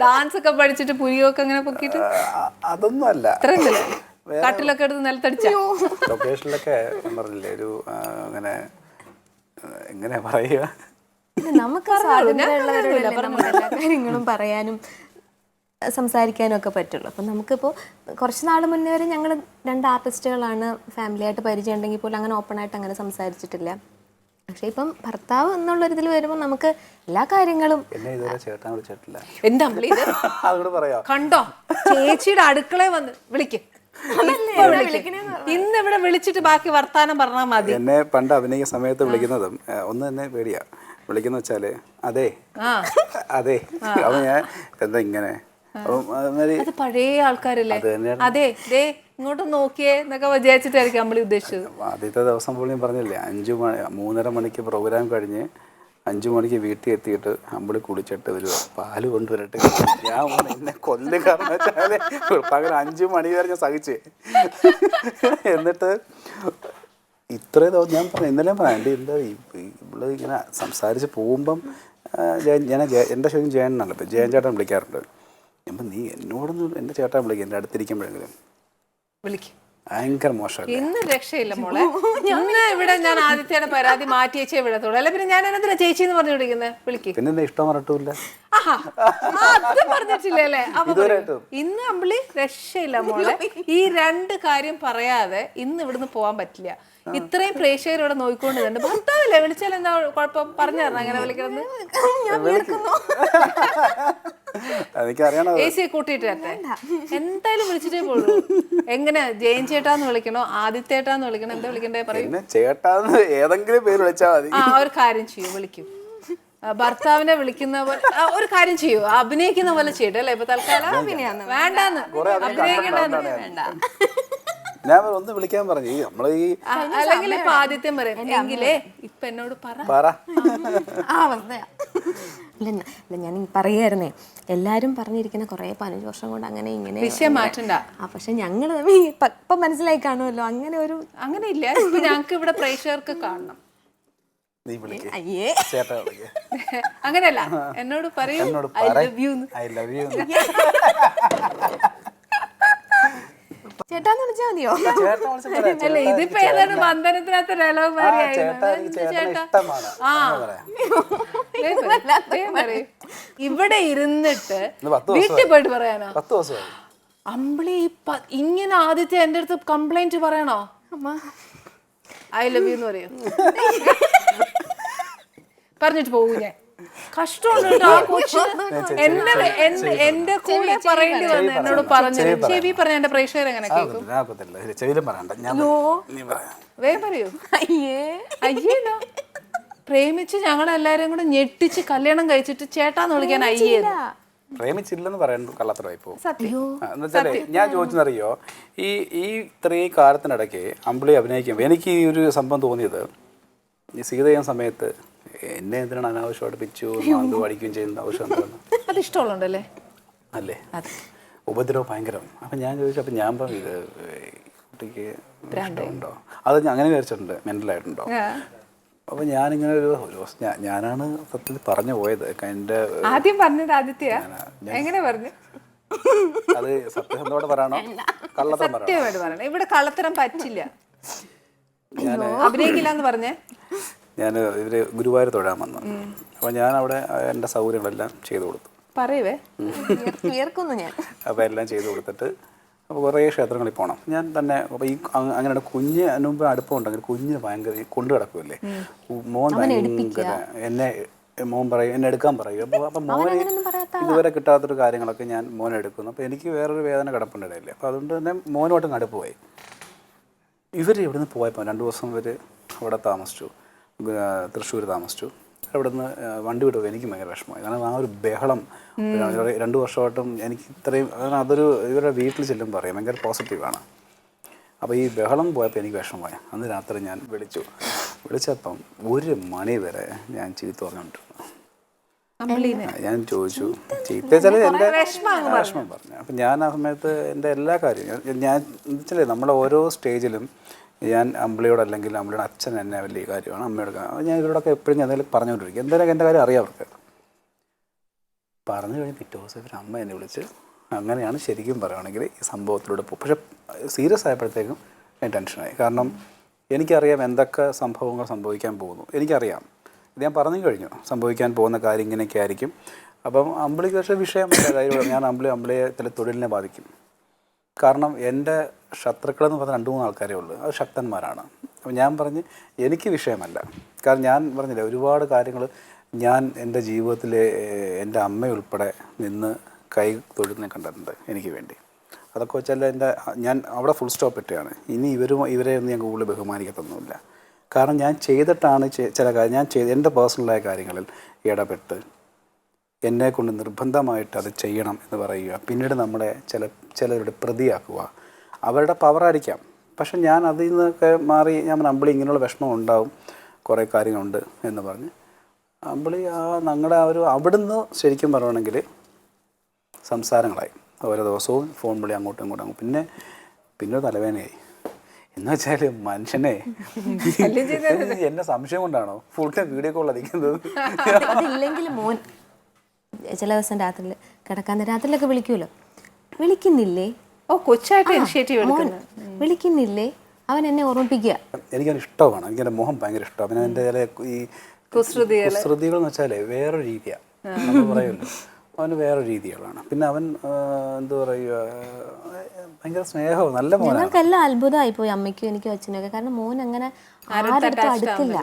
ഡാൻസ് ഒക്കെ പഠിച്ചിട്ട് പുരിയൊക്കെ അങ്ങനെ പൊക്കിട്ട് അതൊന്നും അല്ല. കട്ടിലൊക്കെ എടുത്ത് നിലത്തടിച്ച ലൊക്കേഷനിലൊക്കെ പറഞ്ഞില്ലേ ഒരു അങ്ങനെ എങ്ങനെ പറയുക, നമുക്ക് എല്ലാ കാര്യങ്ങളും പറയാനും സംസാരിക്കാനും ഒക്കെ പറ്റുള്ളൂ. അപ്പം നമുക്കിപ്പോൾ കുറച്ച് നാൾ മുന്നേ വരെ ഞങ്ങൾ 2 ആർട്ടിസ്റ്റുകളാണ്, ഫാമിലിയായിട്ട് പരിചയം ഉണ്ടെങ്കിൽ പോലും അങ്ങനെ ഓപ്പണായിട്ട് അങ്ങനെ സംസാരിച്ചിട്ടില്ല. പക്ഷെ ഇപ്പം ഭർത്താവ് എന്നുള്ളൊരിതിൽ വരുമ്പോൾ നമുക്ക് എല്ലാ കാര്യങ്ങളും എന്നെ ഇതുവരെ ചേട്ടാൻ വിളിച്ചിട്ടില്ല. എന്റെ അമ്പിളി അതോട് പറയാ കണ്ടോ, ചേച്ചിയുടെ അടുക്കളയിൽ വന്ന് വിളിക്ക്. ഇന്ന് ഇവിടെ വിളിച്ചിട്ട് ബാക്കി വർത്താനം പറഞ്ഞാൽ മതി. എന്നെ പണ്ട് അഭിനയിക്കുന്ന സമയത്ത് വിളിക്കുന്നതും ഒന്ന് തന്നെ പേടിയാ. വിളിക്കുന്ന വെച്ചാല് അതെ അതെ, അപ്പൊ ഞാൻ എന്താ ഇങ്ങനെ അത് പഴയ ആൾക്കാരല്ലേ? അതെ ദേ ഇങ്ങോട്ട് നോക്കിയേ എന്നൊക്കെ വിചാരിച്ചിട്ടായിരിക്കും അമ്പിളി ഉദ്ദേശിച്ചത്. ആദ്യത്തെ ദിവസം പോലും പറഞ്ഞില്ലേ 3:30 മണിക്ക് പ്രോഗ്രാം കഴിഞ്ഞ് 5 മണിക്ക് വീട്ടിൽ എത്തിയിട്ട് അമ്പിളി കുളിച്ചിട്ട് ഒരു പാല് കൊണ്ടുവരട്ടെ. ഞാൻ എന്നെ കൊല്ലും, കാരണം വെച്ചാല് പകൽ 5 മണി വരെ ഞാൻ സഹിച്ചേ. എന്നിട്ട് ഇത്രയും ദിവസം ഞാൻ പറഞ്ഞു, ഇന്നലെ പറയാം എന്താ ഇവിടെ ഇങ്ങനെ സംസാരിച്ച് പോകുമ്പം ഞാൻ എൻ്റെ ഷോയും ജയനാണല്ലോ, ഇപ്പം ജയൻ ചേട്ടൻ വിളിക്കാറുണ്ട്. അപ്പം നീ എന്നോടൊന്നും എൻ്റെ ചേട്ടൻ വിളിക്കുക എൻ്റെ അടുത്തിരിക്കുമ്പോഴെങ്കിലും വിളിക്കും. ഭയങ്കര മോശം. ഇന്ന് രക്ഷയില്ല മോളെ. ഇന്ന് ഇവിടെ ഞാൻ ആദിത്യയുടെ പരാതി മാറ്റി വെച്ചേ വിടത്തുള്ളൂ. അല്ല പിന്നെ ഞാൻ എന്തിനാ ചേച്ചി എന്ന് പറഞ്ഞു വിളിക്കുന്നത്? വിളിക്ക്. പിന്നെ എന്താ ഇഷ്ടം പറഞ്ഞിട്ടില്ല, അത് പറഞ്ഞിട്ടില്ലല്ലേ? ഇന്ന് അമ്പിളി രക്ഷയില്ല മോളെ. ഈ 2 കാര്യം പറയാതെ ഇന്ന് ഇവിടുന്ന് പോവാൻ പറ്റില്ല. ഇത്രയും പ്രേക്ഷകർ ഇവിടെ നോക്കിക്കൊണ്ടിരുന്നുണ്ട്. ഭർത്താവല്ലേ വിളിച്ചാൽ എന്താ കുഴപ്പം? പറഞ്ഞു തരണം അങ്ങനെ വിളിക്കണമെന്ന്. AC കൂട്ടിയിട്ട് എന്തായാലും വിളിച്ചിട്ടേ പോളൂ. എങ്ങനെ ജയൻ ചേട്ടാന്ന് വിളിക്കണോ ആദിത്യേട്ടാന്ന് വിളിക്കണോ എന്താ വിളിക്കണ്ടേ? പറയും. ചേട്ടാന്ന് ഏതെങ്കിലും പേര് വിളിച്ചാൽ മതി. ഒരു കാര്യം ചെയ്യൂ, വിളിക്കും. ഭർത്താവിനെ വിളിക്കുന്ന പോലെ ഒരു കാര്യം ചെയ്യൂ, അഭിനയിക്കുന്ന പോലെ ചെയ്യട്ടെ അല്ലേ? ഇപ്പൊ തൽക്കാലം വേണ്ടാന്ന്, അഭിനയിക്കണ്ടെന്ന് വേണ്ട. ഞാൻ ഒന്ന് വിളിക്കാൻ പറഞ്ഞു നമ്മൾ ഈ അല്ലെങ്കിൽ ഇപ്പൊ ആദ്യത്തെയും പറയും എങ്കിലേ ഇപ്പൊ എന്നോട് പറ ആ അവസ്ഥയാ. അല്ല ഞാൻ പറയായിരുന്നേ, എല്ലാരും പറഞ്ഞിരിക്കുന്ന കുറെ 15 വർഷം കൊണ്ട് അങ്ങനെ ഇങ്ങനെ വിഷയം മാറ്റണ്ട. പക്ഷെ ഞങ്ങള് തമ്മിൽ ഇപ്പൊ മനസ്സിലായി കാണുമല്ലോ, അങ്ങനെ ഒരു അങ്ങനെ ഇല്ല. ഇപ്പൊ ഞങ്ങക്ക് ഇവിടെ പ്രേക്ഷകർക്ക് കാണണം. നീ വിളിക്ക്, അയ്യേ ചേട്ടാ വിളിക്ക്. അങ്ങനെയല്ല, എന്നോട് പറയൂ എന്നോട് I പറ love you ന്ന്. I love you. ചേട്ടാന്ന് വിളിച്ചാ മതിയോ? ചേട്ടൻ വിളിച്ച് പറ, അല്ല ഇതിപ്പോ ഏതാണ് ബന്ധനത്തിനകത്ത് ഡയലോഗ് ചേട്ടാ എനിക്ക് ചേട്ടനെ ഇഷ്ടമാണ് എന്ന് പറയാം. ഇവിടെ ഇരുന്നിട്ട് ഇന്ന് 10 ദിവസമായി. വീട്ടിൽ പോയിട്ട് പറയാനോ? 10 ദിവസമായി. അമ്പിളി ഇങ്ങനെ ആദ്യത്തെ എന്റെ അടുത്ത് കംപ്ലൈന്റ് പറയണോ? അമ്മ ഐ ലവ് യു എന്ന് പറയൂ. പറഞ്ഞിട്ട് പോകും ഞാൻ. കഷ്ടമുണ്ട് കേട്ടോ ആ കൊച്ചിന്. എന്റെ കൂടെ പറയേണ്ടി വന്നു എന്നോട് പറഞ്ഞത്. ചെവി പറഞ്ഞ എന്റെ പ്രേക്ഷകർ എങ്ങനെ കേൾക്കും? ചെവിയിലും പറയണ്ട, ഞാൻ നീ പറയാം. വേഗം പറയൂ. അയ്യേ അയ്യേനോ പ്രേമിച്ച് ഞങ്ങളെല്ലാരും കൂടെ ഞെട്ടിച്ച് കല്യാണം കഴിച്ചിട്ട് ചേട്ടാന്ന് വിളിക്കാൻ അയ്യേ. പ്രേമിച്ചില്ലെന്ന് പറയുന്നത് കള്ളത്തരമായി പോകും. സത്യം. എന്നുവെച്ചാലേ ഞാൻ ചോദിച്ചെന്നറിയോ, ഈ ഇത്രയും കാലത്തിനിടയ്ക്ക് അമ്പിളി അഭിനയിക്കുമ്പോൾ എനിക്ക് ഈ ഒരു സംഭവം തോന്നിയത്, ഈ സീതയും സമയത്ത് എന്നെ എന്തിനാണ് അനാവശ്യമായിട്ട് പിച്ചു അത് പഠിക്കുകയും ചെയ്യുന്ന ആവശ്യം എന്താണ്? അത് ഇഷ്ടമുള്ളണ്ടല്ലേ അല്ലേ? ഉപദ്രവം ഭയങ്കരം. അപ്പം ഞാൻ ചോദിച്ചു, അപ്പം ഞാൻ പറഞ്ഞു ഇത് കുട്ടിക്ക് ഇഷ്ടമുണ്ടോ? അത് അങ്ങനെ വിചാരിച്ചിട്ടുണ്ട്, മെൻ്റലായിട്ടുണ്ടോ? അപ്പോൾ ഞാനിങ്ങനെ ഒരു ദിവസം ഞാനാണ് സത്യത്തിൽ പറഞ്ഞു പോയത്. എൻ്റെ ആദ്യം പറഞ്ഞത് ആദിത്യ എങ്ങനെ പറഞ്ഞു? അത് സത്യസന്ധയോടെ പറയണോ കള്ളത്തരം പറയണോ? സത്യമായിട്ട് പറയണം. ഇവിടെ കള്ളത്തരം പറ്റില്ല. അഭിനയിക്കില്ല എന്ന് പറഞ്ഞേ. ഞാൻ ഇവർ ഗുരുവായൂർ തൊഴാൻ വന്നു. അപ്പോൾ ഞാൻ അവിടെ എൻ്റെ സൗകര്യങ്ങളെല്ലാം ചെയ്തു കൊടുത്തു. പറയുവേ ക്ലിയർക്കൊന്നു ഞാൻ. അപ്പോൾ എല്ലാം ചെയ്തു കൊടുത്തിട്ട് അപ്പോൾ കുറേ ക്ഷേത്രങ്ങളിൽ പോകണം. ഞാൻ തന്നെ അപ്പോൾ ഈ അങ്ങനെ കുഞ്ഞ് മുമ്പ് അടുപ്പമുണ്ടെങ്കിൽ കുഞ്ഞ് ഭയങ്കര കൊണ്ടു കിടക്കുമല്ലേ, മോൻ ഭയങ്കര മോൻ പറയും, എന്നെ എടുക്കാൻ പറയും. അപ്പോൾ മോനെ ഇതുവരെ കിട്ടാത്തൊരു കാര്യങ്ങളൊക്കെ ഞാൻ മോനെ എടുക്കുന്നു. അപ്പോൾ എനിക്ക് വേറൊരു വേദന കിടപ്പുണ്ടിടയില്ലേ. അപ്പോൾ അതുകൊണ്ട് തന്നെ മോനുമായിട്ടും അടുപ്പ് പോയി. ഇവർ ഇവിടെ നിന്ന് പോയപ്പോൾ 2 ദിവസം ഇവർ അവിടെ താമസിച്ചു, തൃശ്ശൂർ താമസിച്ചു. അവിടെ നിന്ന് വണ്ടി വിട്ടപ്പോൾ എനിക്ക് ഭയങ്കര വിഷമമായി. കാരണം ആ ഒരു ബഹളം 2 വർഷമായിട്ടും എനിക്ക് ഇത്രയും, കാരണം അതൊരു ഇവരുടെ വീട്ടിൽ ചെല്ലും പറയും ഭയങ്കര പോസിറ്റീവാണ്. അപ്പോൾ ഈ ബഹളം പോയപ്പോൾ എനിക്ക് വിഷമമായി. അന്ന് രാത്രി ഞാൻ വിളിച്ചപ്പം 1 മണി വരെ ഞാൻ ചീത്ത പറഞ്ഞുകൊണ്ടിരുന്നു. ഞാൻ ചോദിച്ചു ചീത്ത വെച്ചാൽ എൻ്റെ വിഷമം പറഞ്ഞു. അപ്പം ഞാൻ ആ സമയത്ത് എൻ്റെ എല്ലാ കാര്യവും ഞാൻ വെച്ചാൽ നമ്മുടെ ഓരോ സ്റ്റേജിലും ഞാൻ അമ്പിളിയോട് അല്ലെങ്കിൽ അമ്പിളിയുടെ അച്ഛൻ എന്നെ വലിയ കാര്യമാണ്, അമ്മയോട് ഞാൻ ഇവരോടൊക്കെ എപ്പോഴും ഞാൻ എന്തെങ്കിലും പറഞ്ഞുകൊണ്ടിരിക്കും. എന്തായാലും എൻ്റെ കാര്യം അറിയാം അവർക്ക്. പറഞ്ഞു കഴിഞ്ഞ് പിറ്റേ ദിവസം ഇവർ അമ്മ എന്നെ വിളിച്ച്, അങ്ങനെയാണ് ശരിക്കും പറയുകയാണെങ്കിൽ ഈ സംഭവത്തിലൂടെ പോകും. പക്ഷെ സീരിയസ് ആയപ്പോഴത്തേക്കും ഞാൻ ടെൻഷനായി. കാരണം എനിക്കറിയാം എന്തൊക്കെ സംഭവങ്ങൾ സംഭവിക്കാൻ പോകുന്നു. എനിക്കറിയാം, ഇത് ഞാൻ പറഞ്ഞു കഴിഞ്ഞു, സംഭവിക്കാൻ പോകുന്ന കാര്യം ഇങ്ങനെയൊക്കെ ആയിരിക്കും. അപ്പം അമ്പിളിക്ക് പക്ഷേ വിഷയമല്ല കാര്യം. ഞാൻ അമ്പിളിയെ ചില തൊഴിലിനെ ബാധിക്കും. കാരണം എൻ്റെ ശത്രുക്കളെന്ന് പറഞ്ഞാൽ 2-3 ആൾക്കാരേ ഉള്ളൂ, അത് ശക്തന്മാരാണ്. അപ്പം ഞാൻ പറഞ്ഞ് എനിക്ക് വിഷയമല്ല. കാരണം ഞാൻ പറഞ്ഞില്ലേ ഒരുപാട് കാര്യങ്ങൾ ഞാൻ എൻ്റെ ജീവിതത്തിൽ എൻ്റെ അമ്മയുൾപ്പെടെ നിന്ന് കൈ തൊഴുന്ന കണ്ടിട്ടുണ്ട് എനിക്ക് വേണ്ടി. അതൊക്കെ വെച്ചാൽ ഞാൻ അവിടെ ഫുൾ സ്റ്റോപ്പ് ഇട്ടാണ്. ഇനി ഇവരെ ഒന്നും ഞാൻ കൂടുതൽ ബഹുമാനിക്കത്തൊന്നുമില്ല. കാരണം ഞാൻ ചെയ്തിട്ടാണ് ചില കാര്യം എൻ്റെ പേഴ്സണലായ കാര്യങ്ങളിൽ ഇടപെട്ട് എന്നെക്കൊണ്ട് നിർബന്ധമായിട്ട് അത് ചെയ്യണം എന്ന് പറയുക, പിന്നീട് നമ്മളെ ചിലരുടെ പ്രതിയാക്കുക. അവരുടെ പവറായിരിക്കാം. പക്ഷെ ഞാൻ അതിൽ നിന്നൊക്കെ മാറി ഞാൻ അമ്പിളി ഇങ്ങനെയുള്ള വിഷമം ഉണ്ടാവും, കുറേ കാര്യങ്ങളുണ്ട് എന്ന് പറഞ്ഞ് അമ്പിളി ഞങ്ങളുടെ അവിടുന്ന് ശരിക്കും പറയുകയാണെങ്കിൽ സംസാരങ്ങളായി. ഓരോ ദിവസവും ഫോൺ വിളി അങ്ങോട്ടും ഇങ്ങോട്ടും. പിന്നെ തലവേദനയായി. എന്ന് വെച്ചാൽ മനുഷ്യനെ എന്നെ സംശയം കൊണ്ടാണോ ഫുൾ ടൈം വീഡിയോ കോൾ അടിക്കുന്നത്? അതില്ലെങ്കിൽ മോൻ ചില ദിവസം രാത്രിയിൽ കിടക്കാൻ രാത്രിയിലൊക്കെ വിളിക്കുമല്ലോ, വിളിക്കുന്നില്ലേ? കൊച്ചായിട്ട് ഇനിഷ്യേറ്റീവ് എടുക്കുന്നു. വിളിക്കുന്നില്ലേ? അവൻ എന്നെ ഓർമ്മിപ്പിക്കുക. എനിക്കത് ഇഷ്ടമാണ്. എനിക്കെൻ്റെ മോഹം ഭയങ്കര ഇഷ്ടമാണ്. പിന്നെ എൻ്റെ ചില ഈ കുസൃതികൾ എന്ന് വെച്ചാൽ വേറൊരു രീതിയാണ്. നമ്മൾ പറയുമല്ലോ, അവന് വേറൊരു രീതികളാണ്. പിന്നെ അവൻ എന്താ പറയുക, ഭയങ്കര സ്നേഹവും നല്ല മോനാണ്. ഞങ്ങൾക്കെല്ലാം അത്ഭുതമായി പോയി, അമ്മയ്ക്കും എനിക്കും അച്ഛനൊക്കെ. കാരണം മോൻ അങ്ങനെ ആരുടെ അടുക്കില്ല.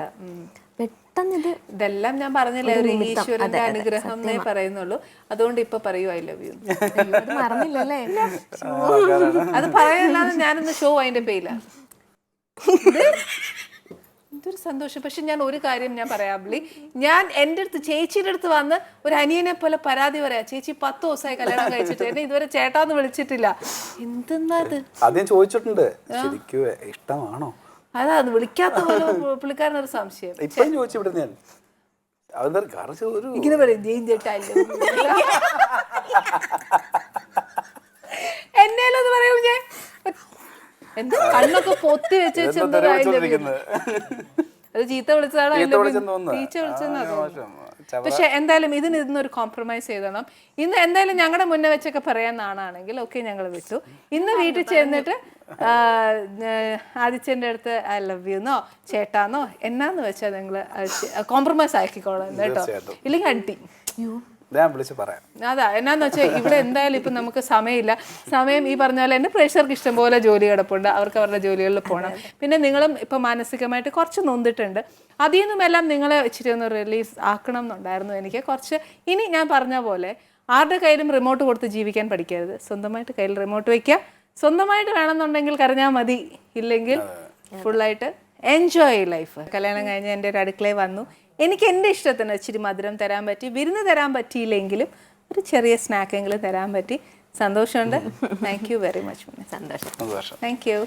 പെട്ടെന്ന് ഇതെല്ലാം ഞാൻ പറഞ്ഞില്ലേ, ഒരു ഈശ്വരന്റെ അനുഗ്രഹം എന്നേ പറയുന്നുള്ളൂ. അതുകൊണ്ട് ഇപ്പൊ പറയൂ ഐ ലവ് യു. മറന്നില്ലല്ലേ? അത് പറയാനല്ലാതെ ഞാനൊന്ന് ഷോ അതിന്റെ പേയില്ല. എന്തൊരു സന്തോഷം. പക്ഷെ ഞാൻ ഒരു കാര്യം ഞാൻ പറയാം അബ്ലി, ഞാൻ എൻ്റെ അടുത്ത് ചേച്ചിയുടെ അടുത്ത് വന്ന് ഒരു അനിയനെ പോലെ പരാതി പറയാം, ചേച്ചി 10 ദിവസമായി കല്യാണം കഴിച്ചിട്ട് എന്നെ ഇതുവരെ ചേട്ടാന്ന് വിളിച്ചിട്ടില്ല. എന്തെന്നാ അത്? ആദ്യം ചോദിച്ചിട്ടുണ്ട്, ശരിക്കും ഇഷ്ടമാണോ? അതാ അത് വിളിക്കാത്ത പോലെ പുള്ളിക്കാരനൊരു സംശയം. ഇപ്പഴും ചോദിച്ചു ഇവിടെ ഞാൻ ഇങ്ങനെ പറയും ജെയിൻ ചേട്ടാല്ലോ എന്നേലൊന്ന് പറയൂ. ഞാൻ എന്താ കണ്ണൊക്കെ പൊത്തി വെച്ച് അത് ചീത്ത വിളിച്ചതാണ്, ടീച്ച വിളിച്ചെന്നാണ്. പക്ഷെ എന്തായാലും ഇതിന്നൊരു കോംപ്രമൈസ് ചെയ്തണം. ഇന്ന് എന്തായാലും ഞങ്ങളുടെ മുന്നേ വെച്ചൊക്കെ പറയാൻ നാണാണെങ്കിൽ ഓക്കെ ഞങ്ങൾ വിട്ടു. ഇന്ന് വീട്ടിൽ ചെന്നിട്ട് ആദിത്യൻ്റെ അടുത്ത് ഐ ലവ് യു എന്നോ ചേട്ടാന്നോ എന്നാന്ന് വെച്ചാൽ നിങ്ങൾ കോംപ്രമൈസ് ആക്കിക്കോളാം കേട്ടോ, ഇല്ലെങ്കിൽ അടി. അതാ എന്നാന്ന് വെച്ചാൽ ഇവിടെ എന്തായാലും ഇപ്പം നമുക്ക് സമയമില്ല. സമയം ഈ പറഞ്ഞ പോലെ തന്നെ പ്രേക്ഷകർക്ക് ഇഷ്ടംപോലെ ജോലി കിടപ്പുണ്ട്, അവർക്ക് അവരുടെ ജോലികളിൽ പോകണം. പിന്നെ നിങ്ങളും ഇപ്പം മാനസികമായിട്ട് കുറച്ച് നൊന്നിട്ടുണ്ട്, അതിൽ നിന്നുമെല്ലാം നിങ്ങളെ ഇച്ചിരി ഒന്ന് റിലീസ് ആക്കണം എന്നുണ്ടായിരുന്നു എനിക്ക് കുറച്ച്. ഇനി ഞാൻ പറഞ്ഞ പോലെ ആരുടെ കയ്യിലും റിമോട്ട് കൊടുത്ത് ജീവിക്കാൻ പഠിക്കരുത്. സ്വന്തമായിട്ട് കയ്യിൽ റിമോട്ട് വയ്ക്കുക, സ്വന്തമായിട്ട് വേണമെന്നുണ്ടെങ്കിൽ കരഞ്ഞാൽ മതി, ഇല്ലെങ്കിൽ ഫുള്ളായിട്ട് എൻജോയ് ലൈഫ്. കല്യാണം കഴിഞ്ഞ് എൻ്റെ ഒരു അടുക്കളയിൽ വന്നു, എനിക്ക് എൻ്റെ ഇഷ്ടത്തിന് ഇച്ചിരി മധുരം തരാൻ പറ്റി, വിരുന്ന് തരാൻ പറ്റിയില്ലെങ്കിലും ഒരു ചെറിയ സ്നാക്കെങ്കിലും തരാൻ പറ്റി. സന്തോഷമുണ്ട്. Thank you very much. സന്തോഷം. Thank U.